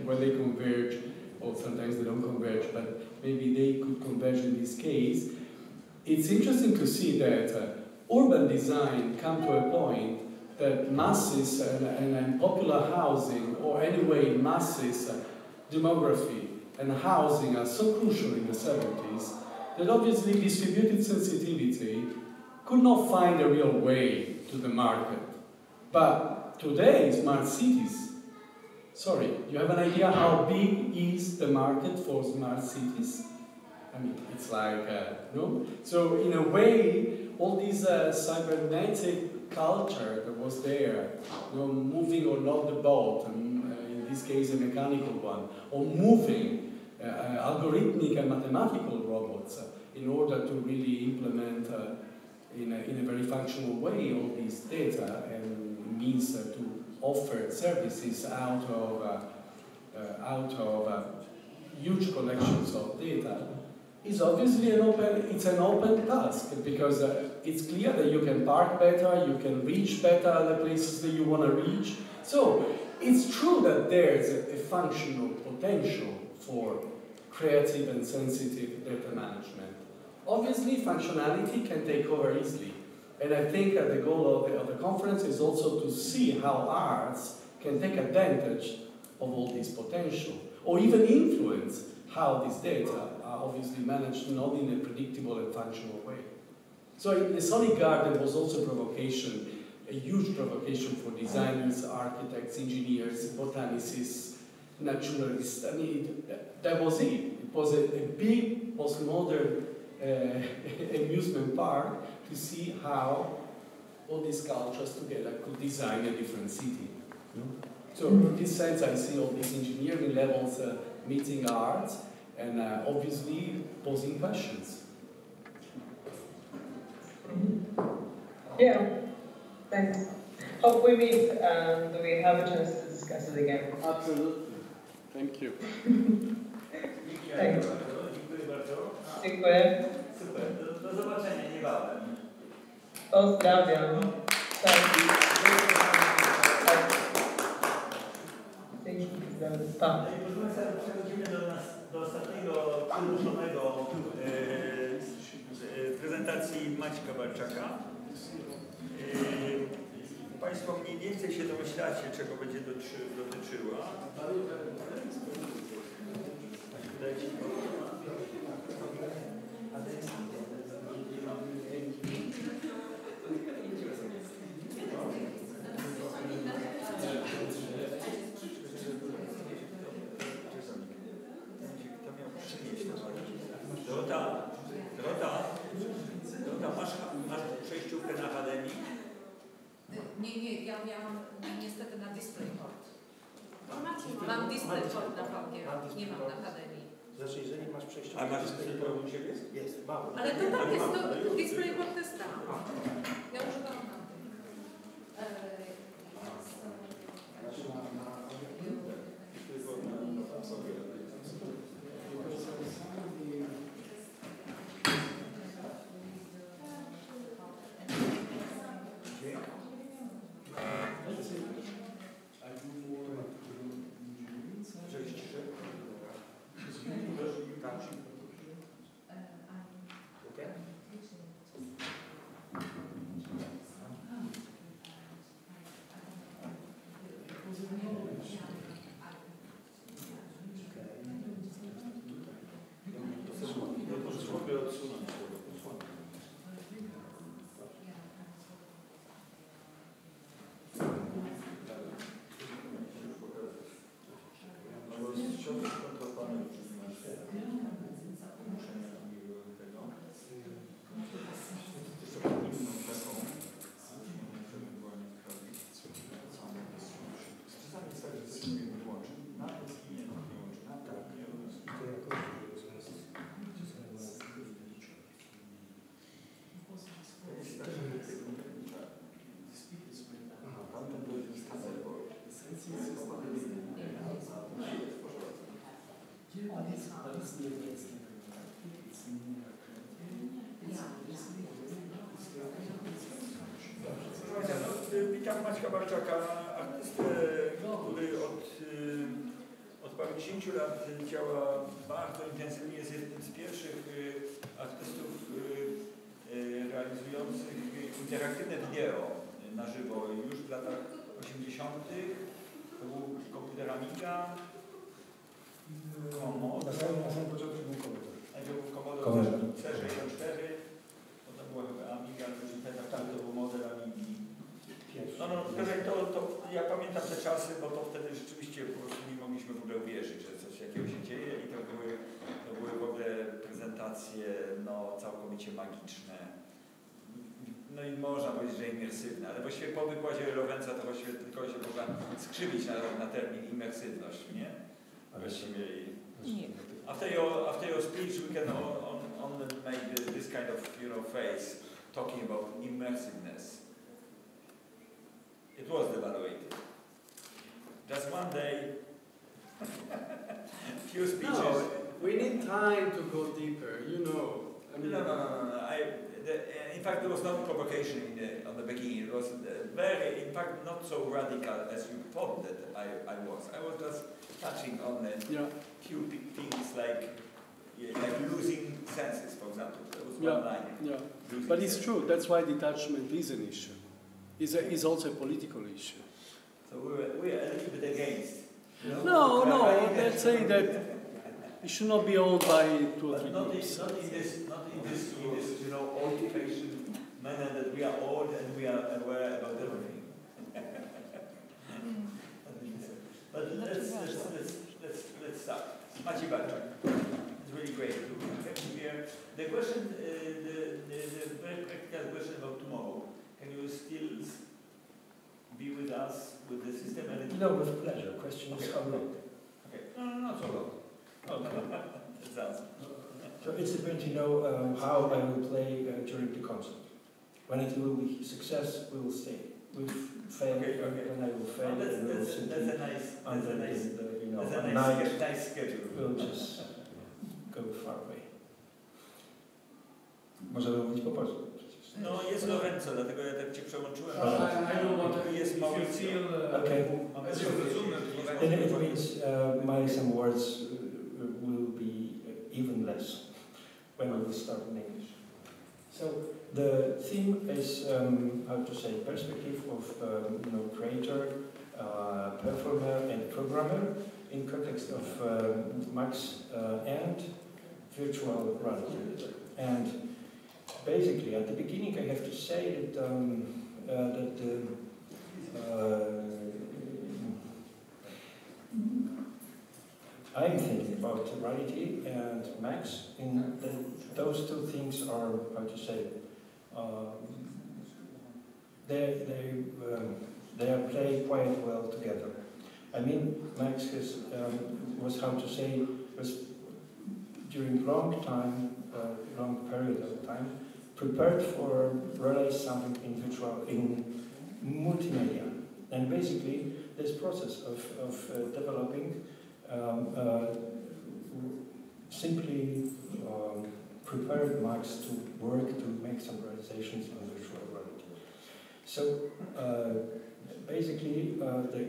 where they converge, or sometimes they don't converge, but maybe they could converge in this case. It's interesting to see that urban design come to a point that masses and popular housing, or anyway masses, demography and housing are so crucial in the 70s that obviously distributed sensitivity could not find a real way to the market. But today, smart cities, sorry, you have an idea how big is the market for smart cities? I mean, it's like, no? So in a way, all this cybernetic culture that was there, moving or not the boat, in this case a mechanical one, or moving algorithmic and mathematical robots in order to really implement in a very functional way all these data and means to offer services out of huge collections of data is obviously an open task, because it's clear that you can park better, you can reach better the places that you want to reach. So it's true that there's a functional potential for creative and sensitive data management. Obviously, functionality can take over easily. And I think that the goal of the conference is also to see how arts can take advantage of all this potential, or even influence how these data are obviously managed not in a predictable and functional way. So the Sonic Garden was also a huge provocation for designers, architects, engineers, botanicists, naturalists. I mean, that was it. It was a big postmodern amusement park to see how all these cultures together could design a different city. So in this sense, I see all these engineering levels meeting art and obviously posing questions. Yeah, thanks. Hope we meet and we have a chance to discuss it again. Absolutely. Thank you. Thanks. Dziękuję bardzo. Dziękuję. Super, do zobaczenia niebawem. Pozdrawiam. Dzięki. Pa. No i proszę Państwa, przechodzimy do ostatniego przedłużonego prezentacji Maćka Walczaka. Państwo mniej więcej się domyślacie, czego będzie dotyczyła. Dorota, masz przejściówkę na akademii? Nie, ja mam niestety na DisplayPort. Mam DisplayPort na VG, nie mam na akademii. Znaczy, jeżeli masz przejściówkę... A masz DisplayPort u siebie? Jest, mało. Ale to tak jest, to DisplayPort jest tam. Ja używam tamtej. Witam Maćka Walczaka, artystę, który od prawie 10 lat działa bardzo intensywnie. Jest jednym z pierwszych artystów realizujących interaktywne wideo na żywo już w latach 80. To był komputer Amiga, Commodore. Na samym początku był komputer. Najpierw był Commodore C64, potem była chyba Amiga, to był model Amigi. No, ja pamiętam te czasy, bo to wtedy rzeczywiście po prostu nie mogliśmy w ogóle uwierzyć, że coś takiego się dzieje i to były w ogóle prezentacje sytuacje no, całkowicie magiczne. No i można powiedzieć, że imersywne, ale właściwie po wykładzie Lorenza to właściwie tylko się można skrzywić na termin imersywność, nie? Właściwie after your speech we can only make this kind of phrase talking about immersiveness. It was devaluated. Just one day, few speeches. No, we need time to go deeper, you know. I mean, No. In fact, there was no provocation on the beginning. It was very, in fact, not so radical as you thought that I was. I was just touching on a few things like losing senses, for example. There was one line. Yeah. But it's true. That's why detachment is an issue. Is also a political issue. So we're a little bit against. No. Let's say that it should not be owned by 2 or 3 groups. Not in this, old-fashioned manner that we are old and we are aware about everything. But let's start. Maciej Walczak. It's really great to have you here. The question, the very practical question about tomorrow. Can you still be with us with the system? No, with pleasure. Questions are not. Okay. No, not so long. Okay. So it's dependent to know how I will play during the concert. When it will be success, we will stay. With fail, when I will fail, that's a nice schedule. We'll just go far away. Możemy mówić po polsku przecież. No, jest Lorenzo, dlatego ja tak cię przełączyłem. I don't want to. Jest Mauricio. Okay. And it means my some words will be even less when we will start in English. So the theme is how to say perspective of creator, performer, and programmer in context of Max and virtual reality. And basically, at the beginning, I have to say that I'm thinking about reality and Max, and those two things are, how to say, they play quite well together. I mean, Max was, how to say, was during long period of time, prepared for realize something in multimedia. And basically, this process of developing simply prepared Max to work to make some realizations in virtual reality. So basically, the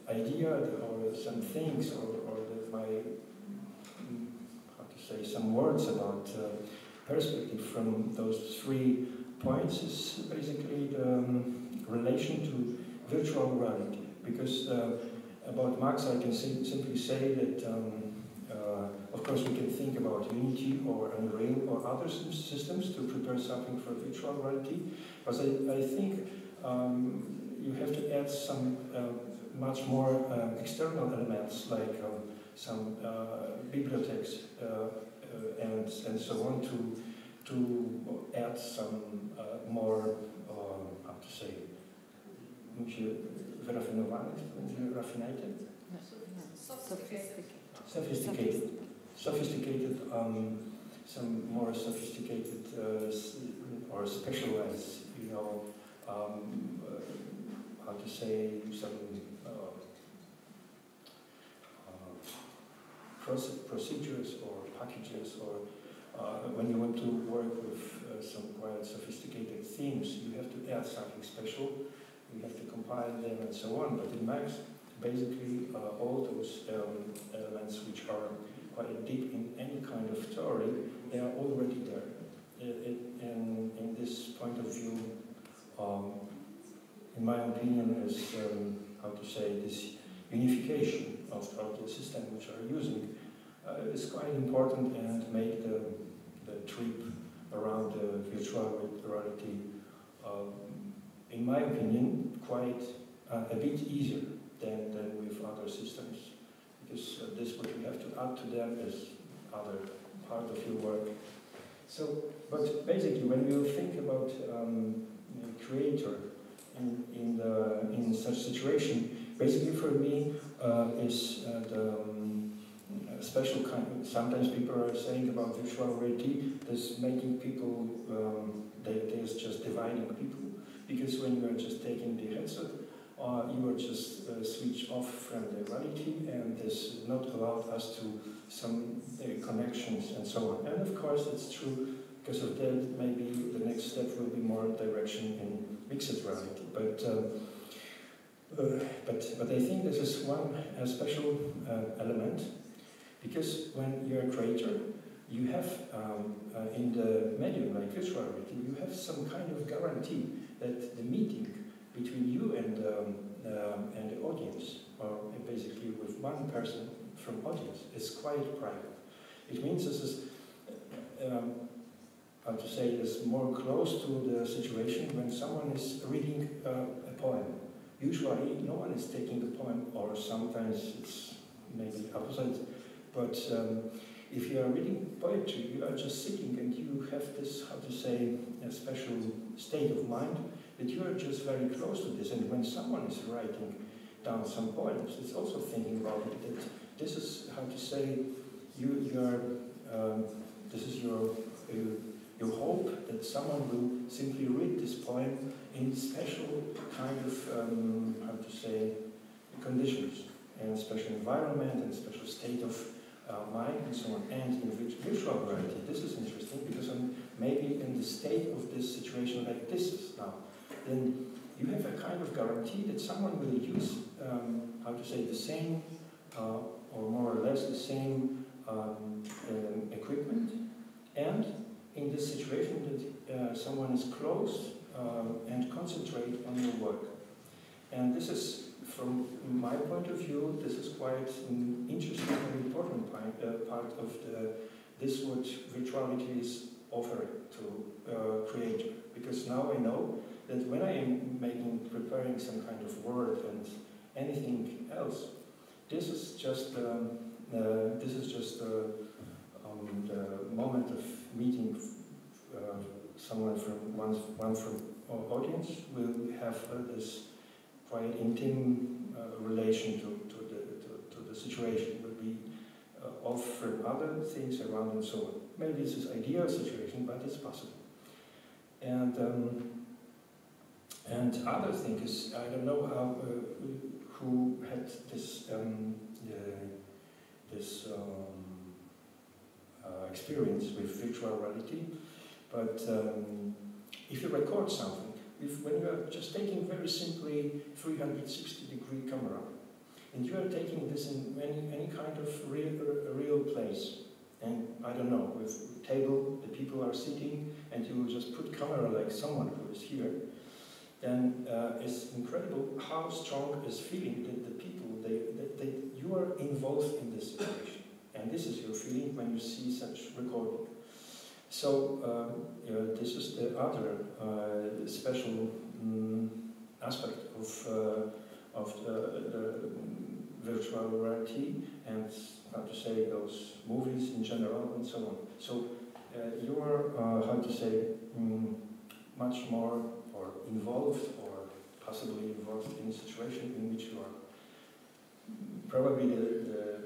idea or some things or my how to say some words about perspective from those 3 points is basically the relation to virtual reality. Because about Max, I can simply say that, of course, we can think about Unity or Unreal or other systems to prepare something for virtual reality. But I think you have to add some much more external elements, like some bibliothèques and so on, to add some more, how to say, sophisticated, some more sophisticated or specialized, how to say, some procedures or packages, or when you want to work with some quite sophisticated themes, you have to add something special. You have to compile them and so on. But in Max, basically, all those elements which are quite deep in any kind of theory, they are already there. In this point of view, in my opinion, is how to say, this unification of the system which are using is quite important, and make the trip around the virtual reality, in my opinion, quite a bit easier than with other systems, because this what you have to add to them is, other part of your work. So, but basically, when you think about creator in such situation, basically for me is the special kind. Sometimes people are saying about virtual reality, this making people, there's just dividing people, because when you are just taking the headset, you are just switch off from the reality, and this not allowed us to some connections and so on. And of course, it's true. Because of that, maybe the next step will be more direction in mixed reality. But I think this is one special element, because when you're a creator, you have in the medium like virtual reality, you have some kind of guarantee that the meeting between you and the audience, or basically with one person from audience, is quite private. It means this is how to say, is more close to the situation when someone is reading a poem. Usually, no one is taking the poem, or sometimes it's maybe opposite. But if you are reading poetry, you are just sitting and you have this, how to say, a special state of mind that you are just very close to this. And when someone is writing down some poems, it's also thinking about it, that this is, how to say, this is your hope that someone will simply read this poem in special kind of, how to say, conditions, and special environment, and special state of mind, and so on. And in virtual reality, this is interesting, because I'm maybe in the state of this situation like this is now. Then you have a kind of guarantee that someone will use, how to say, the same, or more or less the same equipment, and in this situation that someone is close and concentrate on your work. And this is, from my point of view, this is quite an interesting and important part of this what virtuality is offering to creator. Because now I know that when I am preparing some kind of word and anything else, this is just the moment of meeting someone from one from audience will have this quite intimate relation to the situation. Will be off from other things around and so on. Maybe this is ideal situation, but it's possible. And other thing is, I don't know how who had this experience with virtual reality, but if you record something, when you are just taking very simply 360-degree camera, and you are taking this in any kind of real place, and I don't know, with table, the people are sitting, and you just put camera like someone who is here, then it's incredible how strong is feeling that the people, that you are involved in this situation. And this is your feeling when you see such recording. So this is the other special aspect of the virtual reality, and how to say, those movies in general and so on. So you are, how to say, much more or involved, or possibly involved in a situation in which you are. Probably the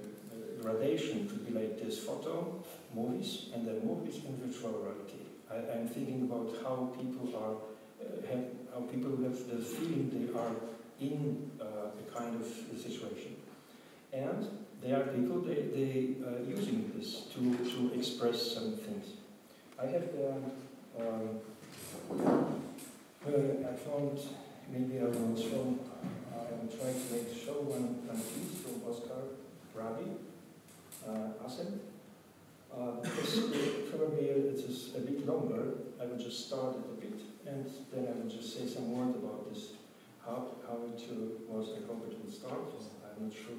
gradation could be like this: photo, movies, and then movies in virtual reality. I'm thinking about how people are, how people have the feeling they are in a kind of situation, and there are people they using this to express some things. I have I found, maybe I will show. I will try to show one piece from Oscar Rabi. Asen. Because probably it is a bit longer, I will just start it a bit, and then I will just say some word about this, how it was a competent start. I'm not sure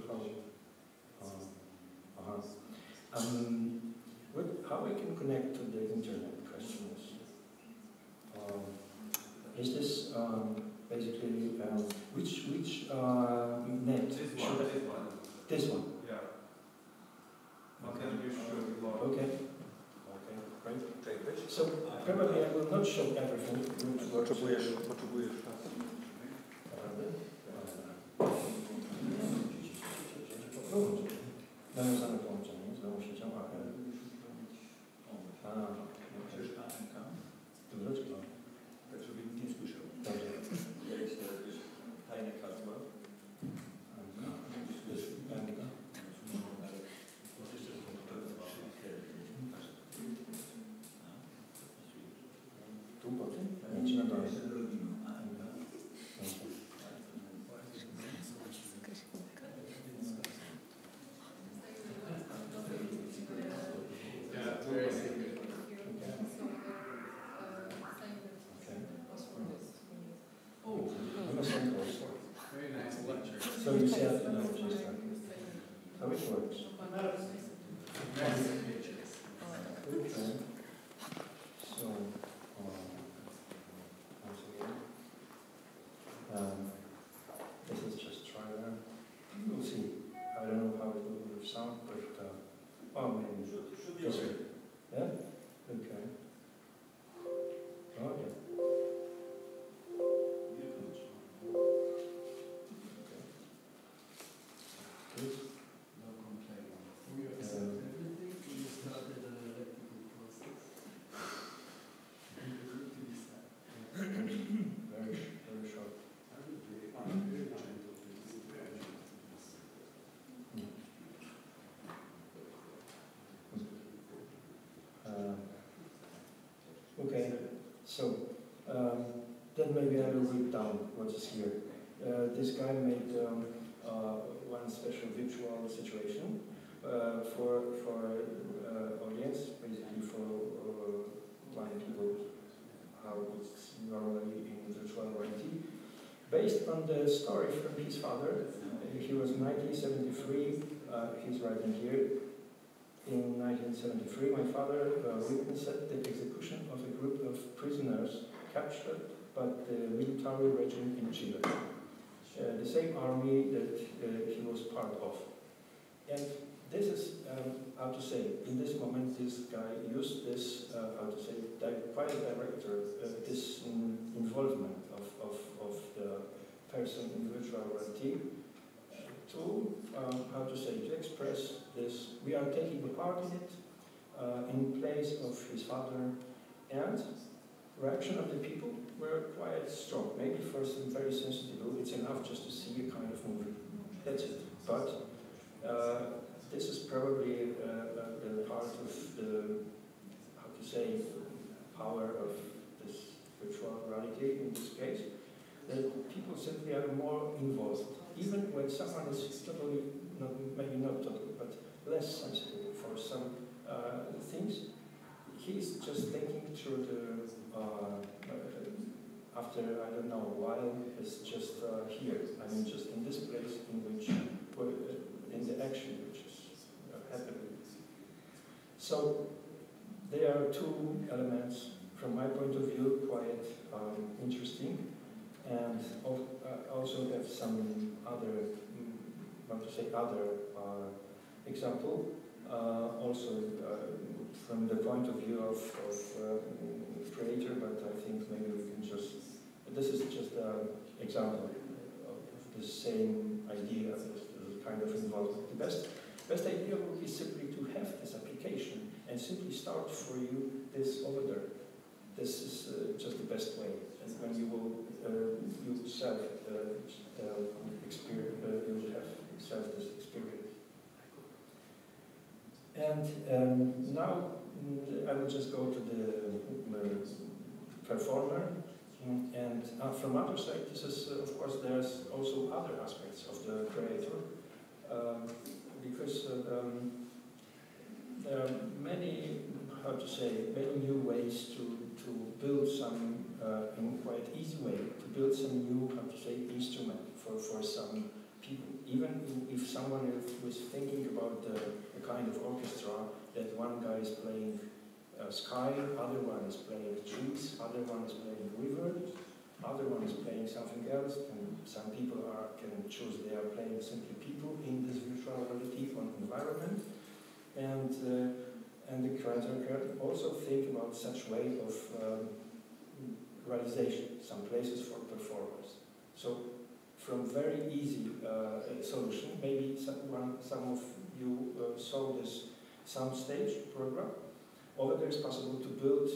how I can connect to the internet question is this basically which net? This one. Yeah. Okay. So probably I will not show everything. Potrzebujesz nawiązane połączenie z nową siecią AL. Dużo? tak, żeby nikt nie słyszał. Dobrze. Jakieś tajne hasła. Tu po tym? Nie, czy na dole? Very nice lecture. So you see how it works. Nice pictures. Okay. So, once again, this is just trial. We'll see. I don't know how it will be with sound, but oh, maybe Should be this okay. way. Yeah. Okay. Oh yeah. Good. No complaining. We accept everything. We started an electrical process. Very short. Okay, so then maybe I will read down what is here. This guy made one special virtual situation for audience, basically for blind people, how it's normally in virtual reality, based on the story from his father. He was 1973. He's writing here. In 1973, my father witnessed the execution of a group of prisoners captured by the military regime in Chile, the same army that he was part of. And this is, how to say, in this moment, this guy used this, how to say, private director, this involvement of the person in virtual reality to, how to say, to express this. We are taking a part in it, in place of his father, and reaction of the people were quite strong. Maybe for some very sensitive, it's enough just to see a kind of movie. That's it. But this is probably the part of the, how to say, power of this virtual reality in this case, that people simply are more involved. Even when someone is totally, maybe not totally, but less sensitive for some things, he's just thinking through the, after, I don't know, a while, it's just here. I mean, just in this place in which, in the action which is happening. So, there are two elements, from my point of view, quite interesting, and also have some other, how to say, other example, also from the point of view of creator, but I think maybe we can just, this is just an example of the same idea, this kind of involvement. The best idea would be simply to have this application and simply start for you this over there. This is just the best way. And when you will you self experience, you will have self this experience. And now I will just go to the performer. And from other side, this is of course there's also other aspects of the creator, because there are many, how to say, many new ways to build some, in quite easy way, to build some new, how to say, instrument for some people. Even if someone was thinking about a kind of orchestra, that one guy is playing sky, other one is playing trees, other one is playing river, other one is playing something else, and some people can choose they are playing simply people in this virtual reality or environment. And and the creator can also think about such way of realization, some places for performers. So from very easy solution, maybe some of you saw this soundstage program. Over there is possible to build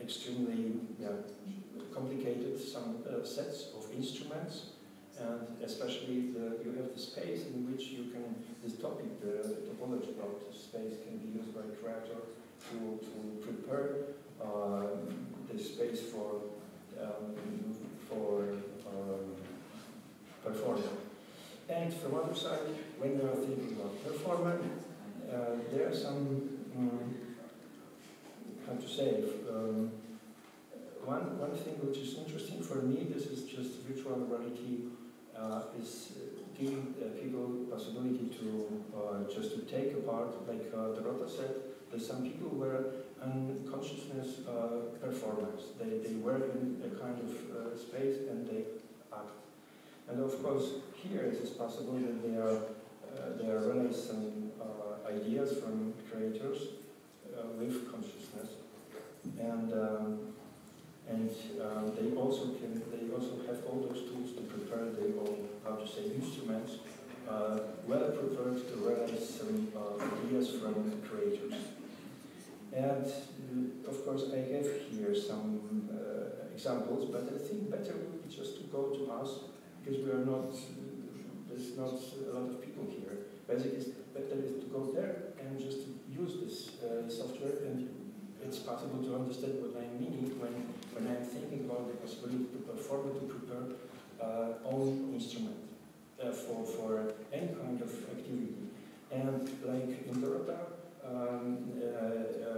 extremely complicated sets of instruments, and especially you have the space in which you can, this topic, the topology of the space can be used by creator to prepare the space for performer. And from other side, when we are thinking about performer, there are some, how to say, one thing which is interesting for me, this is just virtual reality, is giving people possibility to just to take a part, like Dorota said, that some people were unconsciousness performers. They were in a kind of space and they act. And of course, here it is possible that they are really some ideas from creators with consciousness, and they also have all those tools to prepare their own, how to say, instruments, well prepared to realize some ideas from creators. And of course, I have here some examples, but I think better would be just to go to us, because we are not. There's not a lot of people here. Basically, better is to go there and just to use this software, and it's possible to understand what I'm meaning when I'm thinking about the possibility to perform or to prepare own instrument for any kind of activity. And like in Dorota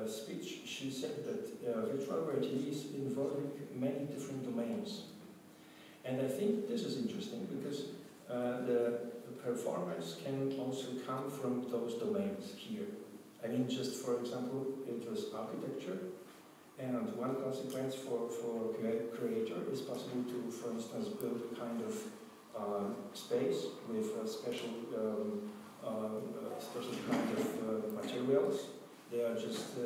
speech, she said that virtual reality is involving many different domains. And I think this is interesting because the performance can also come from those domains here. I mean, just for example, it was architecture, and one consequence for creator is possible to, for instance, build a kind of space with a special kind of materials. They are just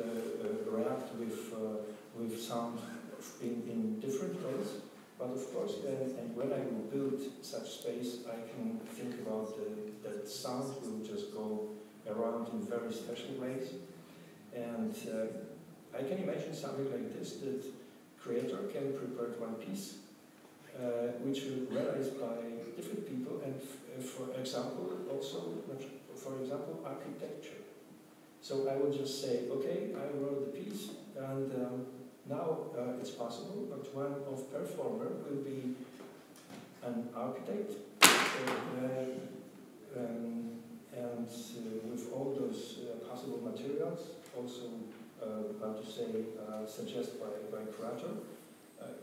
wrapped with sound in different ways. But of course, and when I will build such space, I can think about that sound will just go around in very special ways. And I can imagine something like this, that creator can prepare one piece, which will be realized by different people, and for example, also, for example, architecture. So I will just say, okay, I wrote the piece, and now it's possible, but one of performer will be an architect, and with all those possible materials, also how to say, suggested by creator,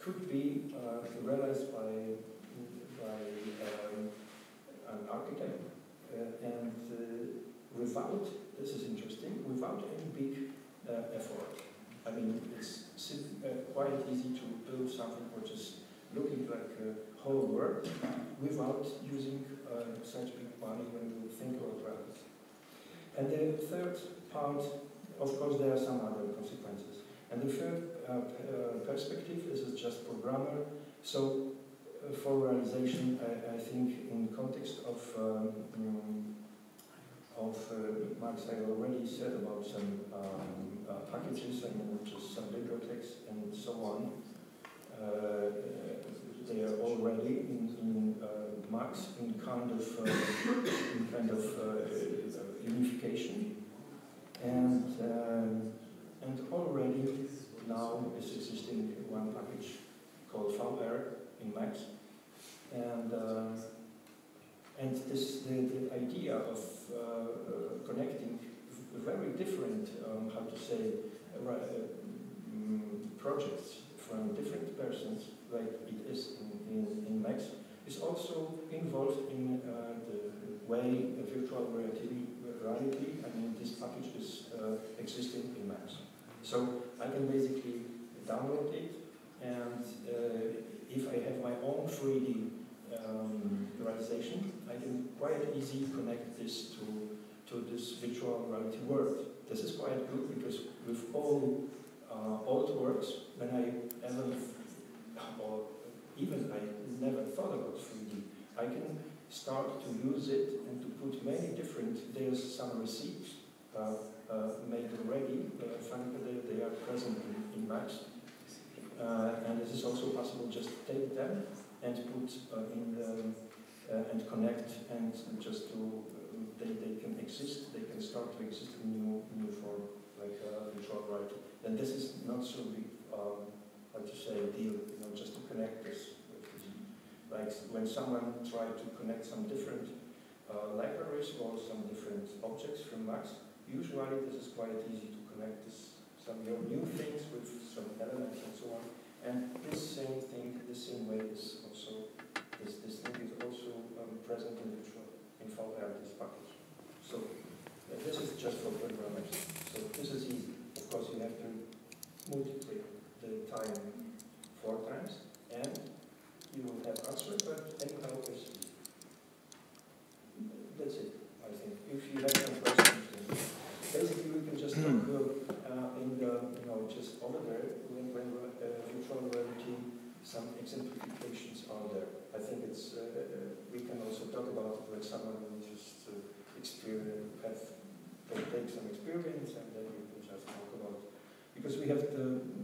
could be realized by an architect, and without, this is interesting, without any big effort. I mean, it's quite easy to build something which is looking like a whole world without using such big money when you think about reality. And the third part, of course, there are some other consequences. And the third perspective is just programmer. So for realization, I think in context of Max, I already said about some packages and just some bibliothèques and so on. They are already in Max in kind of unification, and already now is existing one package called VR in Max, and this the idea of connecting very different how to say projects from different persons, like it is in Max, is also involved in the way virtual reality. I mean, this package is existing in Max, so I can basically download it, and if I have my own 3D realization, I can quite easily connect this to this virtual reality world. this is quite good because with all old works, when I haven't, or even I never thought about 3D, I can start to use it and to put many different, there's some receipts made already, they are present in Max. And it is also possible just take them and put in the, and connect and just to, they can exist, they can start to exist in new form, like visual writing. And this is not so big, how to say, a deal, just to connect this. Like when someone tried to connect some different libraries or some different objects from Max, usually this is quite easy to connect some new things with some elements and so on. And this same thing, the same way is also, this thing is also present in this package. So this is just for programmers. So this is easy. Of course, you have to multiply the time 4 times, and you will have answer, but anyhow, it's easy. That's it, I think. If you have some questions, then basically we can just talk in the, just over there, when virtual reality, some exemplifications are there. I think it's, we can also talk about it when someone will just take some experience, and then we can just talk about it. Because we have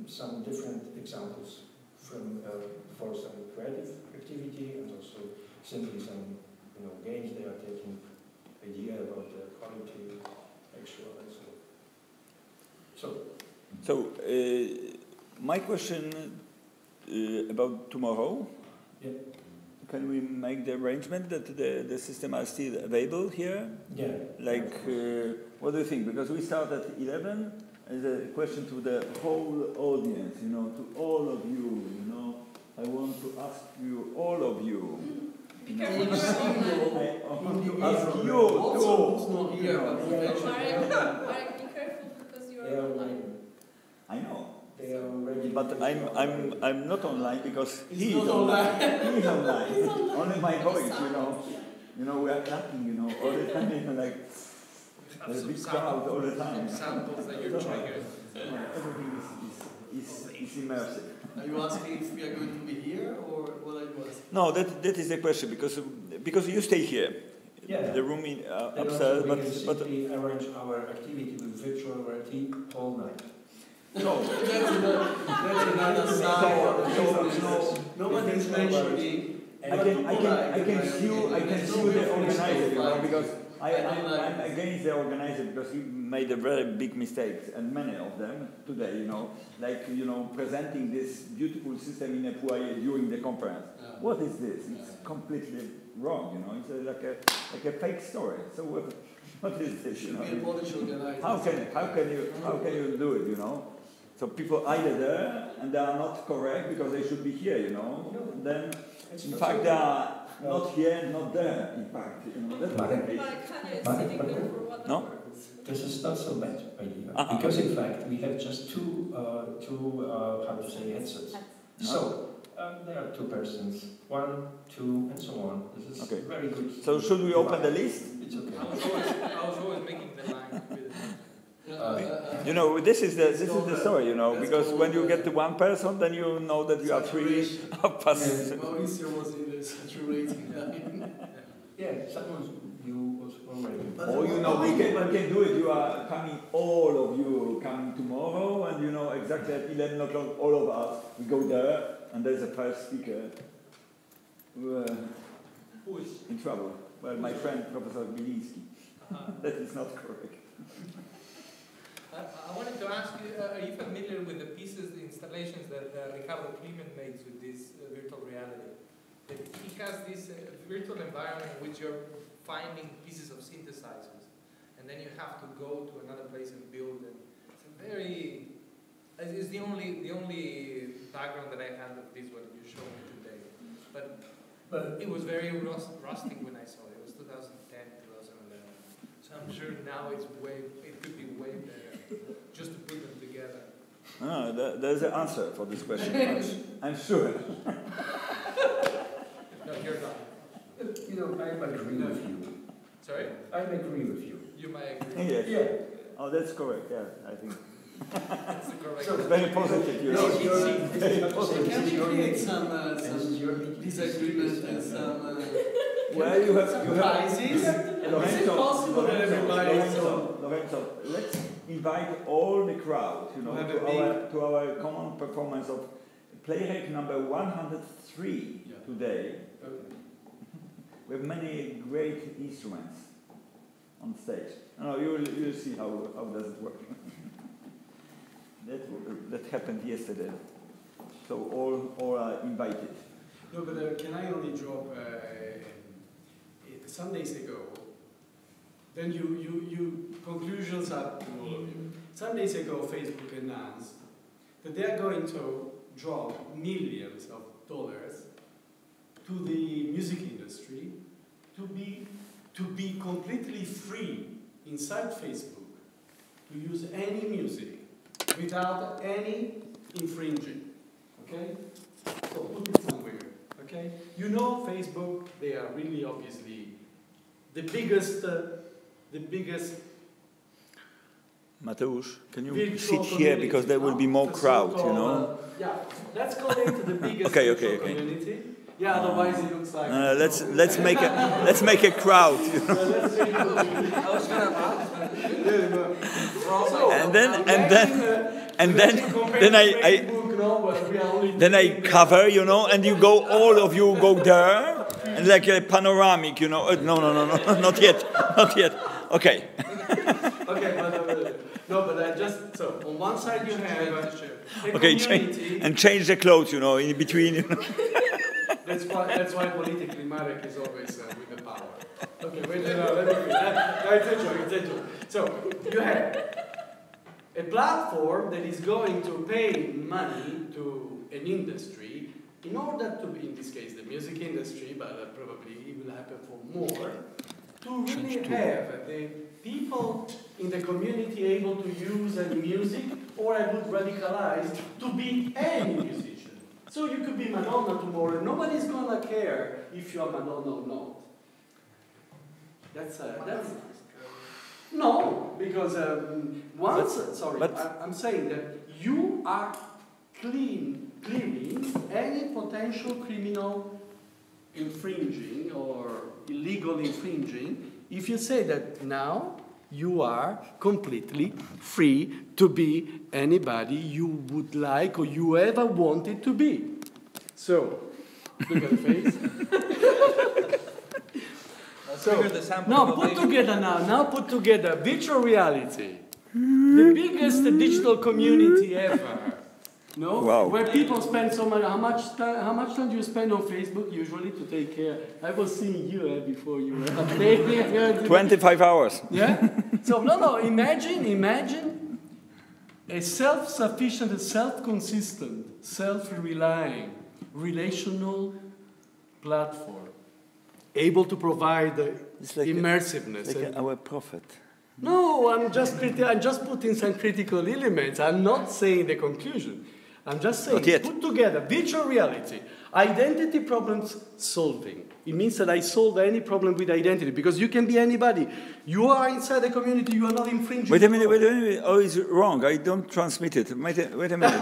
some different examples from for some creative activity and also simply some games they are taking idea about the quality, actual and so on. So my question about tomorrow. Yeah. Can we make the arrangement that the system are still available here? Yeah. Like, what do you think? Because we start at 11. As a question to the whole audience, to all of you, I want to ask you, all of you. Be careful, you're ask you too. Marek, be careful because you're online. I know. They are already. But I'm not online because he's online. He's online. Only my colleagues, we are clapping, all the time, like. There's a big crowd all the time. Samples that you're triggering. Everything is immersive. Are you asking if we are going to be here, or what are you asking? No, that is the question, because you stay here. Yeah. The room upstairs, we can simply arrange our activity with virtual reality all night. No. That's another sound. Nobody's mentioning. I can sue the organizer, because I'm against the organizer because he made a very big mistake, and many of them today, like presenting this beautiful system in a foyer during the conference. What is this? It's completely wrong, It's like a fake story. So what is this? How can you do it? So people either there and they are not correct because they should be here, Then in fact they are not here, not there. In fact, No. This is not so bad idea because in fact we have just two how to say headsets. So there are 2 persons, 1, 2, and so on. This is very good. So should we open the list? It's okay. I was always making the line with this is the story, because when you get to 1 person, then you know that you are 3 persons. Mauricio was in the saturating line. Yeah, someone you was already. Or we can do it. You are coming, all of you coming tomorrow, and exactly at 11 o'clock, all of us we go there, and there's a first speaker who is in trouble. Well, my friend Professor Biliński. That is not correct. I wanted to ask you, are you familiar with the pieces, the installations that Ricardo Klimen makes with this virtual reality? He has this virtual environment in which you're finding pieces of synthesizers, and then you have to go to another place and build them. It's the only background that I had of this, what you showed me today. But it was very rustic when I saw it. It was 2010, 2011. So I'm sure now it could be way better. Just to put them together. There's an answer for this question. I'm sure. No, you're not. I agree with you. Sorry? I agree with you. You might agree. Yes. Yeah. Oh, that's correct. Yeah, I think. That's the correct. It's very positive. You know. Can we create some disagreement and some Well, you have surprises? Is it possible that everybody is Lorenzo, let's invite all the crowd, you know, to our common performance of Playrec number 103 today. Okay. We have many great instruments on stage. No, you'll see how does it work. That happened yesterday. So all are invited. No, but can I only drop some days ago? Then you conclusions up to all of you. Some days ago, Facebook announced that they are going to drop millions of dollars to the music industry to be completely free inside Facebook to use any music without any infringing. Okay? So put it somewhere. Okay? You know Facebook, they are really obviously the biggest Mateusz, can you sit here because there will be more crowd, you know? Yeah, let's go into the biggest community. Yeah, otherwise it looks like. Let's make a crowd. You know? then I cover, you know, and you go, all of you go there, and like a panoramic, you know. No, not yet. Okay. Okay, but I just so on one side you have change the clothes, you know, in between. You know. That's why politically Marek is always with the power. Okay, wait, let me finish. It's a joke. So you have a platform that is going to pay money to an industry in order to, in this case, the music industry, but probably it will happen for more, to really have the people in the community able to use any music, or I would radicalize, to be any musician. So you could be Madonna tomorrow, nobody's gonna care if you're Madonna or not. That's no, because I'm saying that you are clearing any potential criminal infringing or illegal infringing if you say that now you are completely free to be anybody you would like or you ever wanted to be. So, look at the face. Now put together virtual reality, the biggest digital community ever. No? Wow. Where people spend so much. How much time do you spend on Facebook usually to take care? I was seeing you before you were updating. 25 hours. Yeah. So imagine a self-sufficient, self-consistent, self-relying, relational platform, able to provide immersiveness. Our prophet. No, I'm just putting some critical elements. I'm not saying the conclusion. I'm just saying put together virtual reality, identity problems solving. It means that I solve any problem with identity because you can be anybody. You are inside the community. You are not infringing. Wait a minute. Oh, it's wrong. I don't transmit it. Wait a minute.